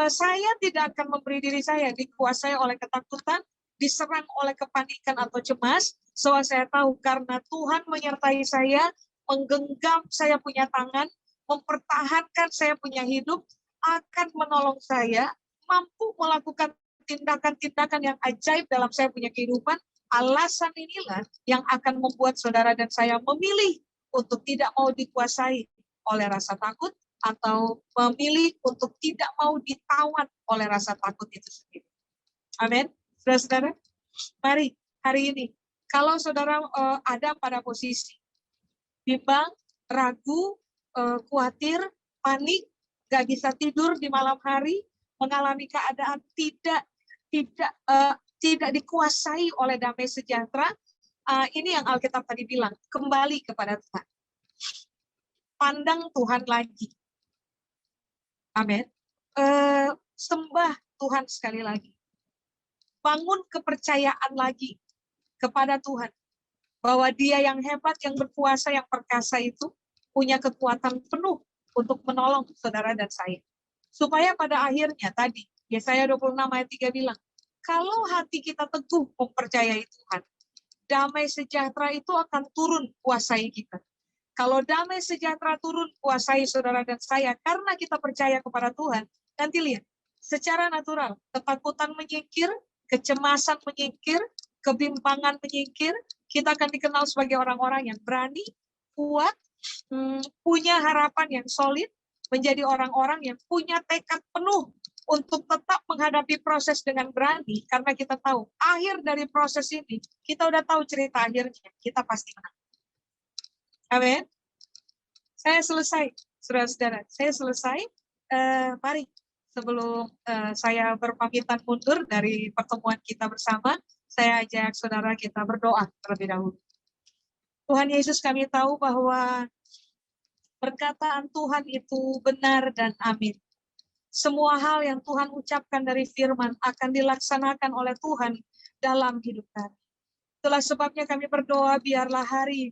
B: saya tidak akan memberi diri saya dikuasai oleh ketakutan, diserang oleh kepanikan atau cemas. Soal saya tahu karena Tuhan menyertai saya, menggenggam saya punya tangan, mempertahankan saya punya hidup, akan menolong saya, mampu melakukan tindakan-tindakan yang ajaib dalam saya punya kehidupan. Alasan inilah yang akan membuat saudara dan saya memilih untuk tidak mau dikuasai oleh rasa takut, atau memilih untuk tidak mau ditawan oleh rasa takut itu sendiri. Amin. Saudara-saudara, mari hari ini, kalau saudara ada pada posisi bimbang, ragu, khawatir, panik, gak bisa tidur di malam hari, mengalami keadaan tidak dikuasai oleh damai sejahtera, ini yang Alkitab tadi bilang, kembali kepada Tuhan. Pandang Tuhan lagi. Amin. Sembah Tuhan sekali lagi. Bangun kepercayaan lagi kepada Tuhan. Bahwa Dia yang hebat, yang berkuasa, yang perkasa itu punya kekuatan penuh untuk menolong saudara dan saya. Supaya pada akhirnya tadi, Yesaya 26 ayat 3 bilang, kalau hati kita teguh mempercayai Tuhan, damai sejahtera itu akan turun kuasai kita. Kalau damai sejahtera turun kuasai saudara dan saya, karena kita percaya kepada Tuhan, nanti lihat, secara natural, ketakutan menyingkir, kecemasan menyingkir, kebimbangan menyingkir, kita akan dikenal sebagai orang-orang yang berani, kuat, punya harapan yang solid, menjadi orang-orang yang punya tekad penuh untuk tetap menghadapi proses dengan berani, karena kita tahu, akhir dari proses ini, kita udah tahu cerita akhirnya, kita pasti menang. Amin. Saya selesai, saudara-saudara. Saya selesai. Mari, sebelum saya berpamitan mundur dari pertemuan kita bersama, saya ajak saudara kita berdoa terlebih dahulu. Tuhan Yesus, kami tahu bahwa perkataan Tuhan itu benar dan amin. Semua hal yang Tuhan ucapkan dari firman akan dilaksanakan oleh Tuhan dalam hidup kami. Itulah sebabnya kami berdoa, biarlah hari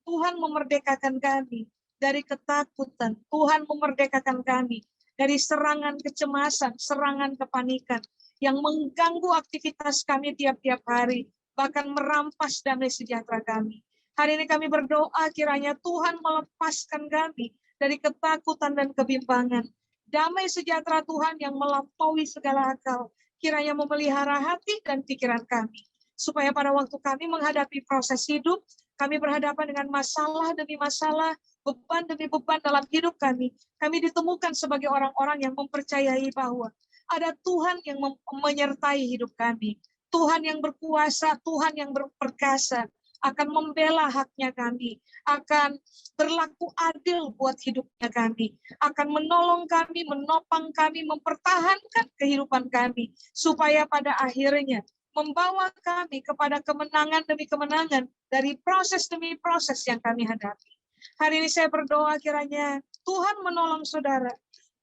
B: Tuhan memerdekakan kami dari ketakutan. Tuhan memerdekakan kami dari serangan kecemasan, serangan kepanikan yang mengganggu aktivitas kami tiap-tiap hari, bahkan merampas damai sejahtera kami. Hari ini kami berdoa kiranya Tuhan melepaskan kami dari ketakutan dan kebimbangan. Damai sejahtera Tuhan yang melampaui segala akal, kiranya memelihara hati dan pikiran kami. Supaya pada waktu kami menghadapi proses hidup, kami berhadapan dengan masalah demi masalah, beban demi beban dalam hidup kami ditemukan sebagai orang-orang yang mempercayai bahwa ada Tuhan yang menyertai hidup kami. Tuhan yang berkuasa, Tuhan yang berperkasa, akan membela haknya kami, akan berlaku adil buat hidupnya kami, akan menolong kami, menopang kami, mempertahankan kehidupan kami, supaya pada akhirnya membawa kami kepada kemenangan demi kemenangan dari proses demi proses yang kami hadapi. Hari ini saya berdoa kiranya Tuhan menolong saudara,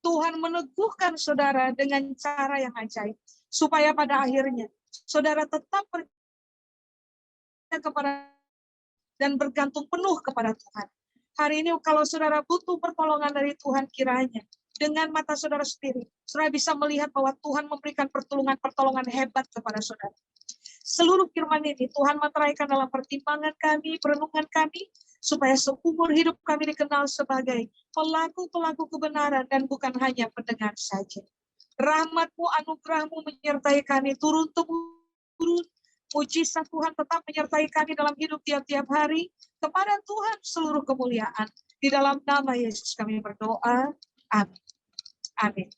B: Tuhan meneguhkan saudara dengan cara yang ajaib, supaya pada akhirnya saudara tetap percaya kepada dan bergantung penuh kepada Tuhan. Hari ini kalau saudara butuh pertolongan dari Tuhan, kiranya dengan mata saudara sendiri, saudara bisa melihat bahwa Tuhan memberikan pertolongan hebat kepada saudara. Seluruh firman ini Tuhan meteraikan dalam pertimbangan kami, perenungan kami, supaya seumur hidup kami dikenal sebagai pelaku-pelaku kebenaran dan bukan hanya pendengar saja. Rahmat-Mu, anugerah-Mu menyertai kami turun-temurun. Mujizat Tuhan tetap menyertai kami dalam hidup tiap-tiap hari. Kepada Tuhan seluruh kemuliaan. Di dalam nama Yesus kami berdoa. Amin. Amin.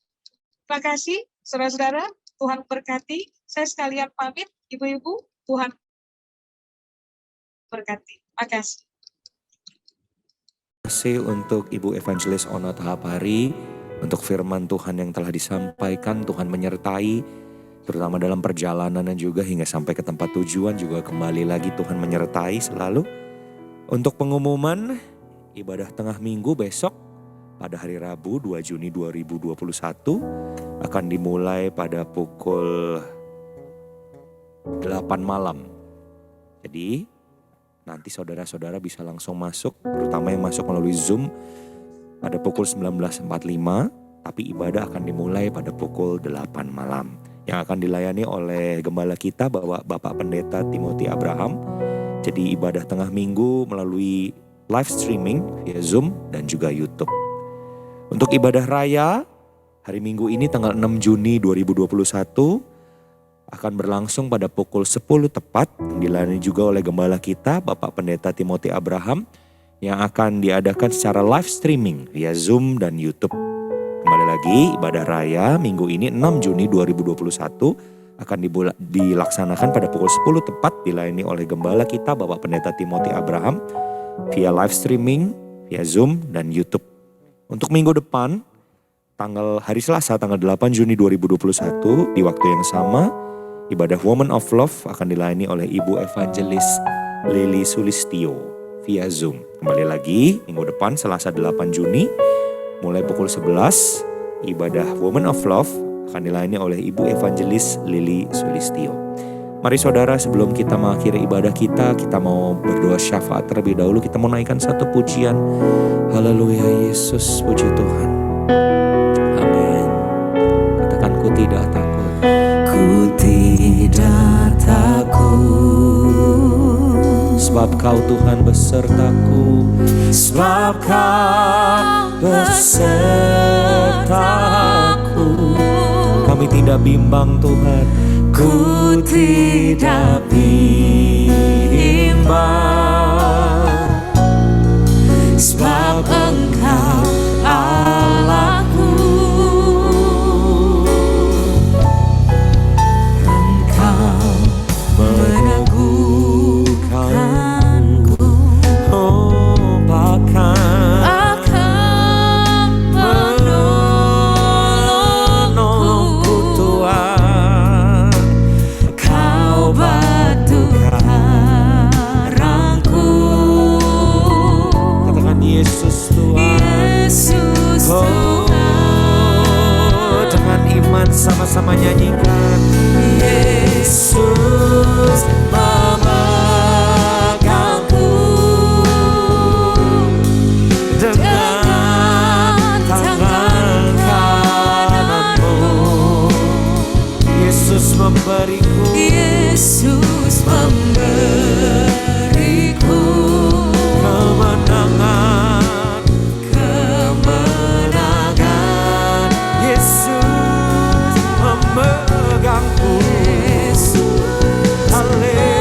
B: Terima kasih, saudara-saudara. Tuhan berkati. Saya sekalian pamit, ibu-ibu. Tuhan berkati. Terima kasih.
A: Terima kasih untuk Ibu Evangelis Ono Tahapari, untuk firman Tuhan yang telah disampaikan. Tuhan menyertai, terutama dalam perjalanan dan juga hingga sampai ke tempat tujuan, juga kembali lagi Tuhan menyertai selalu. Untuk pengumuman ibadah tengah minggu besok pada hari Rabu 2 Juni 2021 akan dimulai pada pukul 8 malam. Jadi nanti saudara-saudara bisa langsung masuk, terutama yang masuk melalui Zoom pada pukul 19.45, tapi ibadah akan dimulai pada pukul 8 malam. Yang akan dilayani oleh gembala kita Bapak Pendeta Timothy Abraham. Jadi ibadah tengah minggu melalui live streaming via Zoom dan juga YouTube. Untuk ibadah raya hari Minggu ini tanggal 6 Juni 2021 akan berlangsung pada pukul 10 tepat. Dilayani juga oleh gembala kita Bapak Pendeta Timothy Abraham yang akan diadakan secara live streaming via Zoom dan YouTube. Kembali lagi, ibadah raya minggu ini 6 Juni 2021 akan dilaksanakan pada pukul 10 tepat, dilayani oleh gembala kita Bapak Pendeta Timothy Abraham via live streaming, via Zoom dan YouTube. Untuk minggu depan, hari Selasa tanggal 8 Juni 2021 di waktu yang sama, ibadah Woman of Love akan dilayani oleh Ibu Evangelis Lili Sulistio via Zoom. Kembali lagi minggu depan Selasa 8 Juni mulai pukul 11, ibadah Woman of Love akan dilayani oleh Ibu Evangelis Lili Sulistio. Mari saudara, sebelum kita mengakhiri ibadah kita mau berdoa syafaat terlebih dahulu. Kita mau naikkan satu pujian. Haleluya Yesus, puji Tuhan. Amin. Katakan, ku tidak takut.
C: Ku tidak takut,
A: Sebab kau Tuhan besertaku.
C: sebab kau besertaku.
A: Kami tidak bimbang Tuhan.
C: Ku tidak bimbang, sebab Engkau Allahku. Engkau meneguhkanku,
A: Oh, bahkan
C: akan menolongku.
A: Tuhan.
C: Kau batu karangku.
A: Katakan Yesus Tuhan.
C: Yesus
A: Oh,
C: Tuhan.
A: dengan iman sama-sama nyanyikan.
C: Yesus memegangku
A: Dengan tangan kananmu. Yesus memberiku
C: Yesus memberiku
A: kemenangan.
C: kemenangan.
A: Yesus memegangku.
C: Yesus
A: Haleluya.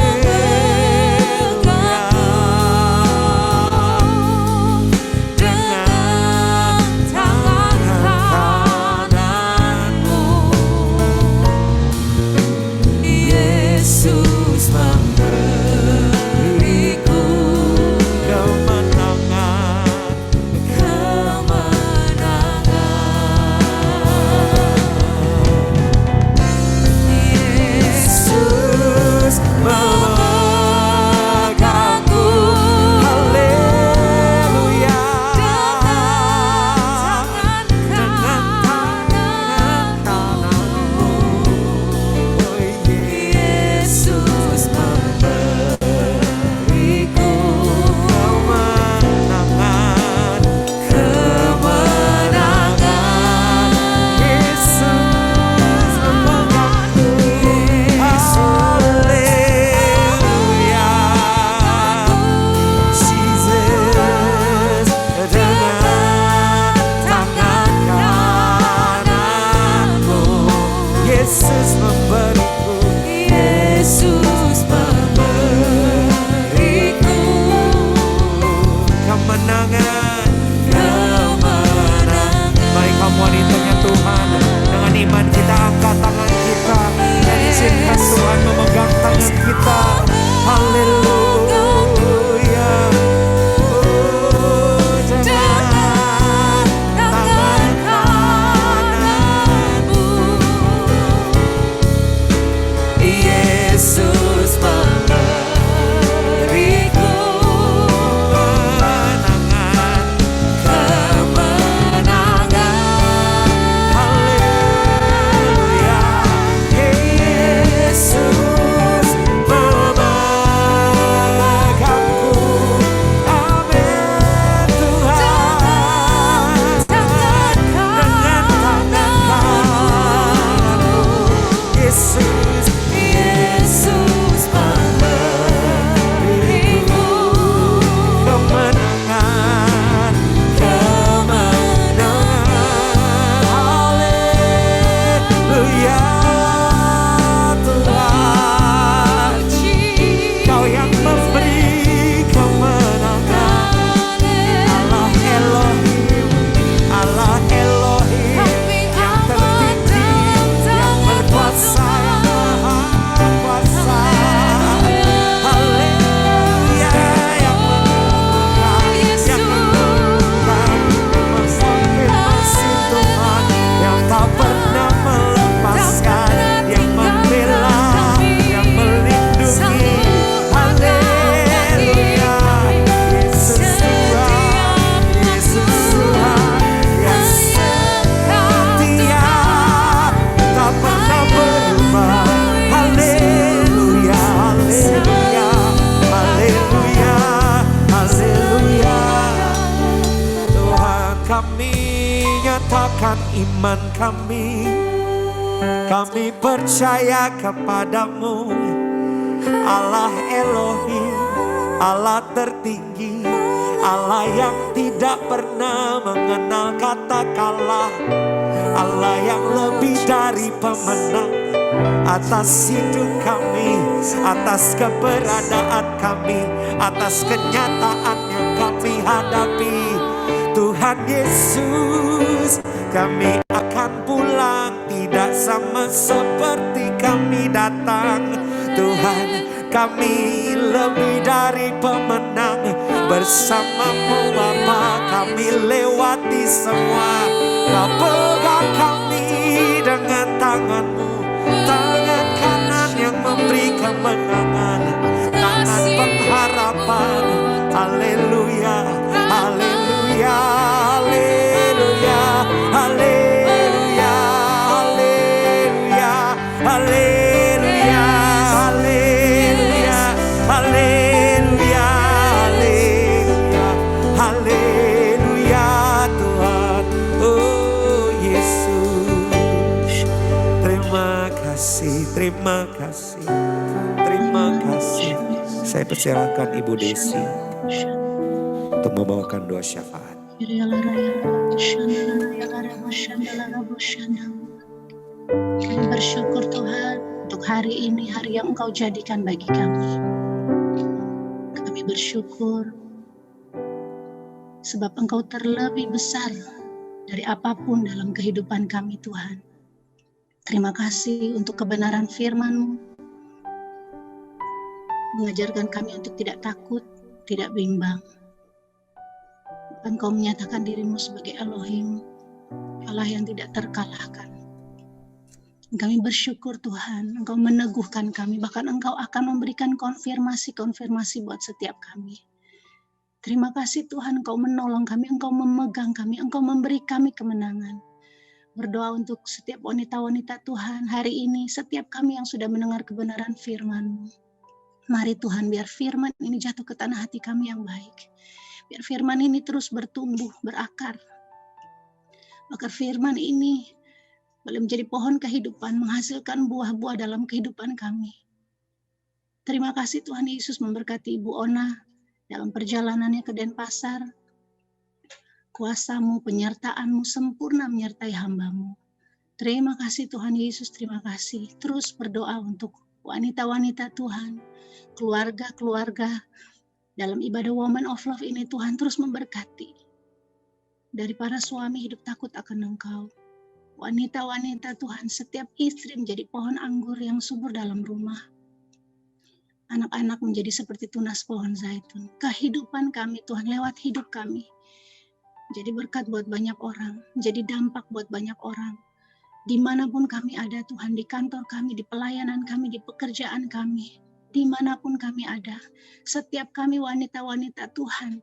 C: dengan tangan kananmu. Yesus memberiku
A: Kemenangan.
C: Yesus memegangku
A: Haleluya.
C: dengan tangan kananmu. Yesus memberiku
A: Kemenangan.
C: kemenangan.
A: Yesus memegangku. Haleluya. Jesus, dengan tangan kananmu. Yesus memberiku
C: Yesus memberiku
A: kemenangan.
C: kemenangan.
A: Mari kaum wanitanya Tuhan, dengan iman kita angkat tangan kita dan izinkan Tuhan memegang tangan kita. Haleluya. Oh, dengan tangan kananmu.
C: Yesus
A: Tuhan iman kami. Kami percaya kepadamu, Allah Elohim, Allah tertinggi, Allah yang tidak pernah mengenal kata kalah, Allah yang lebih dari pemenang atas hidup kami, atas keberadaan kami, atas kenyataan yang kami hadapi. Tuhan Yesus, kami akan pulang tidak sama seperti kami datang. Tuhan, kami lebih dari pemenang. Bersamamu Bapa kami lewati semua. Kau pegang kami dengan tanganmu, tangan kanan yang memberi kemenangan, tangan pengharapan. Haleluya, haleluya, haleluya, haleluya, haleluya, haleluya, haleluya, haleluya, haleluya, haleluya Tuhan. Oh Yesus, terima kasih, terima kasih, terima kasih. Saya persilakan Ibu Desi untuk membawakan doa syafaat.
D: Kami bersyukur Tuhan untuk hari ini, hari yang Engkau jadikan bagi kami. Kami bersyukur sebab Engkau terlebih besar dari apapun dalam kehidupan kami Tuhan. Terima kasih untuk kebenaran firman-Mu, mengajarkan kami untuk tidak takut, tidak bimbang. Engkau menyatakan dirimu sebagai Elohim, Allah yang tidak terkalahkan. Kami bersyukur Tuhan, Engkau meneguhkan kami, bahkan Engkau akan memberikan konfirmasi-konfirmasi buat setiap kami. Terima kasih Tuhan, Engkau menolong kami, Engkau memegang kami, Engkau memberi kami kemenangan. Berdoa untuk setiap wanita-wanita Tuhan hari ini, setiap kami yang sudah mendengar kebenaran firman-Mu. Mari Tuhan, biar firman ini jatuh ke tanah hati kami yang baik. Biar firman ini terus bertumbuh, berakar. Akar firman ini boleh menjadi pohon kehidupan, menghasilkan buah-buah dalam kehidupan kami. Terima kasih Tuhan Yesus memberkati Ibu Ona dalam perjalanannya ke Denpasar. Kuasa-Mu, penyertaan-Mu sempurna menyertai hamba-Mu. Terima kasih Tuhan Yesus, terima kasih. Terus berdoa untuk wanita-wanita Tuhan, keluarga-keluarga dalam ibadah Woman of Love ini. Tuhan terus memberkati. Dari para suami hidup takut akan Engkau. Wanita-wanita Tuhan, setiap istri menjadi pohon anggur yang subur dalam rumah. Anak-anak menjadi seperti tunas pohon zaitun. Kehidupan kami Tuhan lewat hidup kami. Jadi berkat buat banyak orang. Menjadi dampak buat banyak orang. Dimanapun kami ada Tuhan, di kantor kami, di pelayanan kami, di pekerjaan kami. Dimanapun kami ada, setiap kami wanita-wanita Tuhan,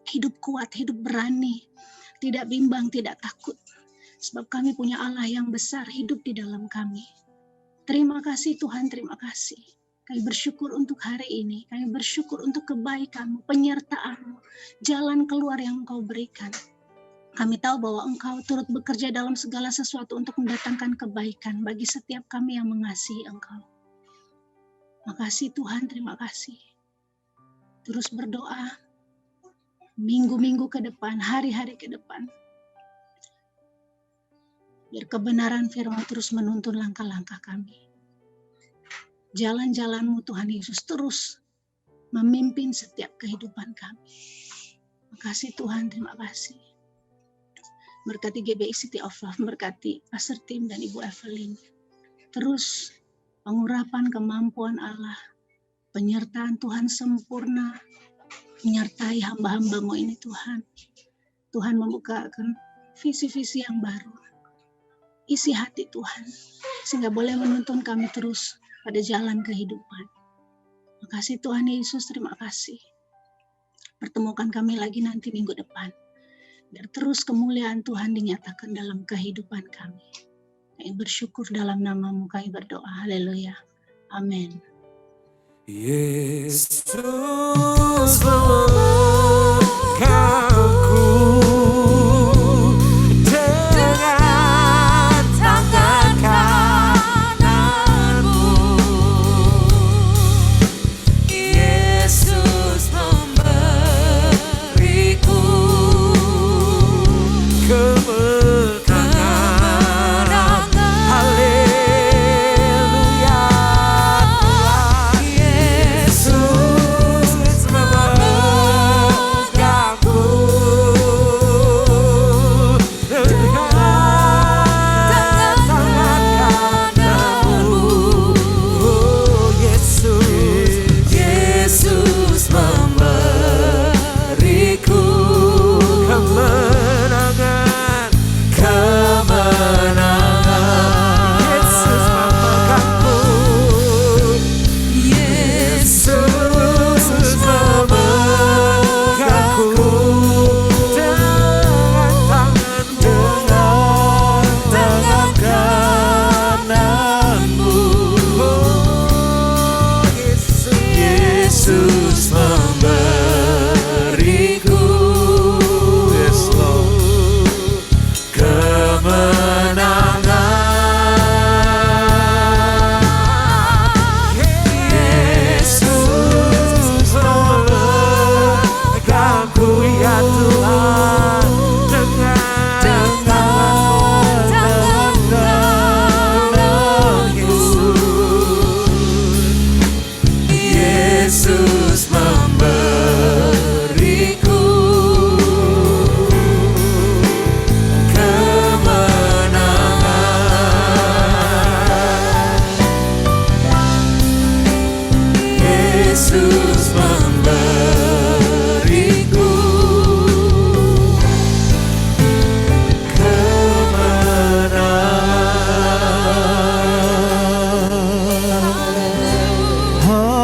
D: hidup kuat, hidup berani, tidak bimbang, tidak takut. Sebab kami punya Allah yang besar hidup di dalam kami. Terima kasih Tuhan, terima kasih. Kami bersyukur untuk hari ini, kami bersyukur untuk kebaikan-Mu, penyertaan-Mu, jalan keluar yang Engkau berikan. Kami tahu bahwa Engkau turut bekerja dalam segala sesuatu untuk mendatangkan kebaikan bagi setiap kami yang mengasihi Engkau. Makasih Tuhan, terima kasih. Terus berdoa, minggu-minggu ke depan, hari-hari ke depan. Biar kebenaran firman terus menuntun langkah-langkah kami. Jalan-jalan-Mu Tuhan Yesus terus memimpin setiap kehidupan kami. Makasih Tuhan, terima kasih. Berkati GBI City of Love, berkati Pastor Tim dan Ibu Evelyn. Terus pengurapan kemampuan Allah, penyertaan Tuhan sempurna, menyertai hamba-hamba-Mu ini Tuhan. Tuhan membukakan visi-visi yang baru. Isi hati Tuhan, sehingga boleh menuntun kami terus pada jalan kehidupan. Makasih Tuhan Yesus, terima kasih. Pertemukan kami lagi nanti minggu depan. Biar terus kemuliaan Tuhan dinyatakan dalam kehidupan kami. Kami bersyukur dalam nama-Mu, kami berdoa. Haleluya. Amin.
A: Yesus memegangku dengan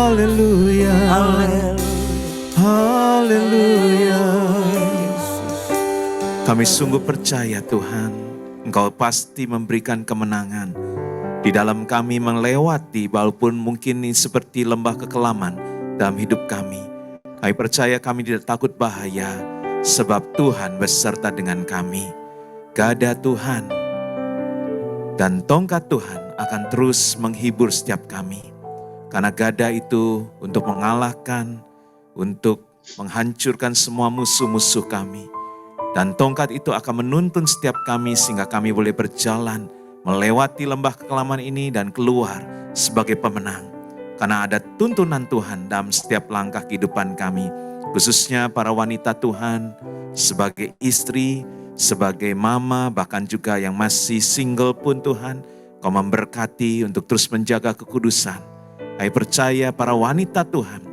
A: Haleluya. Haleluya. Kami sungguh percaya Tuhan, Engkau pasti memberikan kemenangan di dalam kami melewati walaupun mungkin ini seperti lembah kekelaman dalam hidup kami. Kami percaya kami tidak takut bahaya sebab Tuhan beserta dengan kami. Gada Tuhan dan tongkat Tuhan akan terus menghibur setiap kami. Karena gada itu untuk mengalahkan, untuk menghancurkan semua musuh-musuh kami. Dan tongkat itu akan menuntun setiap kami sehingga kami boleh berjalan melewati lembah kekelaman ini dan keluar sebagai pemenang. Karena ada tuntunan Tuhan dalam setiap langkah kehidupan kami. Khususnya para wanita Tuhan sebagai istri, sebagai mama, bahkan juga yang masih single pun Tuhan, Kau memberkati untuk terus menjaga kekudusan. Kami percaya para wanita Tuhan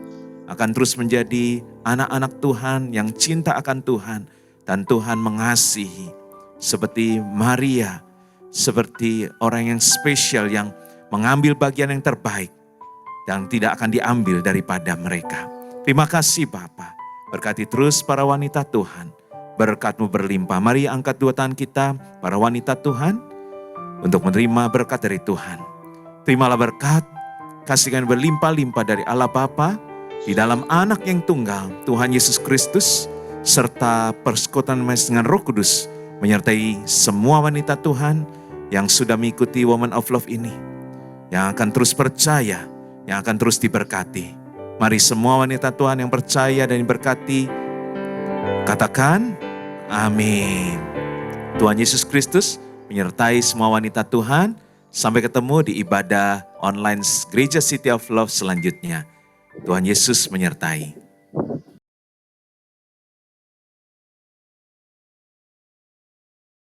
A: akan terus menjadi anak-anak Tuhan yang cinta akan Tuhan. Dan Tuhan mengasihi seperti Maria, seperti orang yang spesial yang mengambil bagian yang terbaik dan tidak akan diambil daripada mereka. Terima kasih Bapa, berkati terus para wanita Tuhan, berkat-Mu berlimpah. Mari angkat dua tangan kita, para wanita Tuhan, untuk menerima berkat dari Tuhan. Terimalah berkat, kasih yang berlimpah-limpah dari Allah Bapa, di dalam anak yang tunggal, Tuhan Yesus Kristus, serta persekutuan dengan Roh Kudus menyertai semua wanita Tuhan yang sudah mengikuti Woman of Love ini, yang akan terus percaya, yang akan terus diberkati. Mari semua wanita Tuhan yang percaya dan diberkati, katakan amin. Tuhan Yesus Kristus menyertai semua wanita Tuhan. Sampai ketemu di ibadah online Gereja City of Love selanjutnya. Tuhan Yesus menyertai.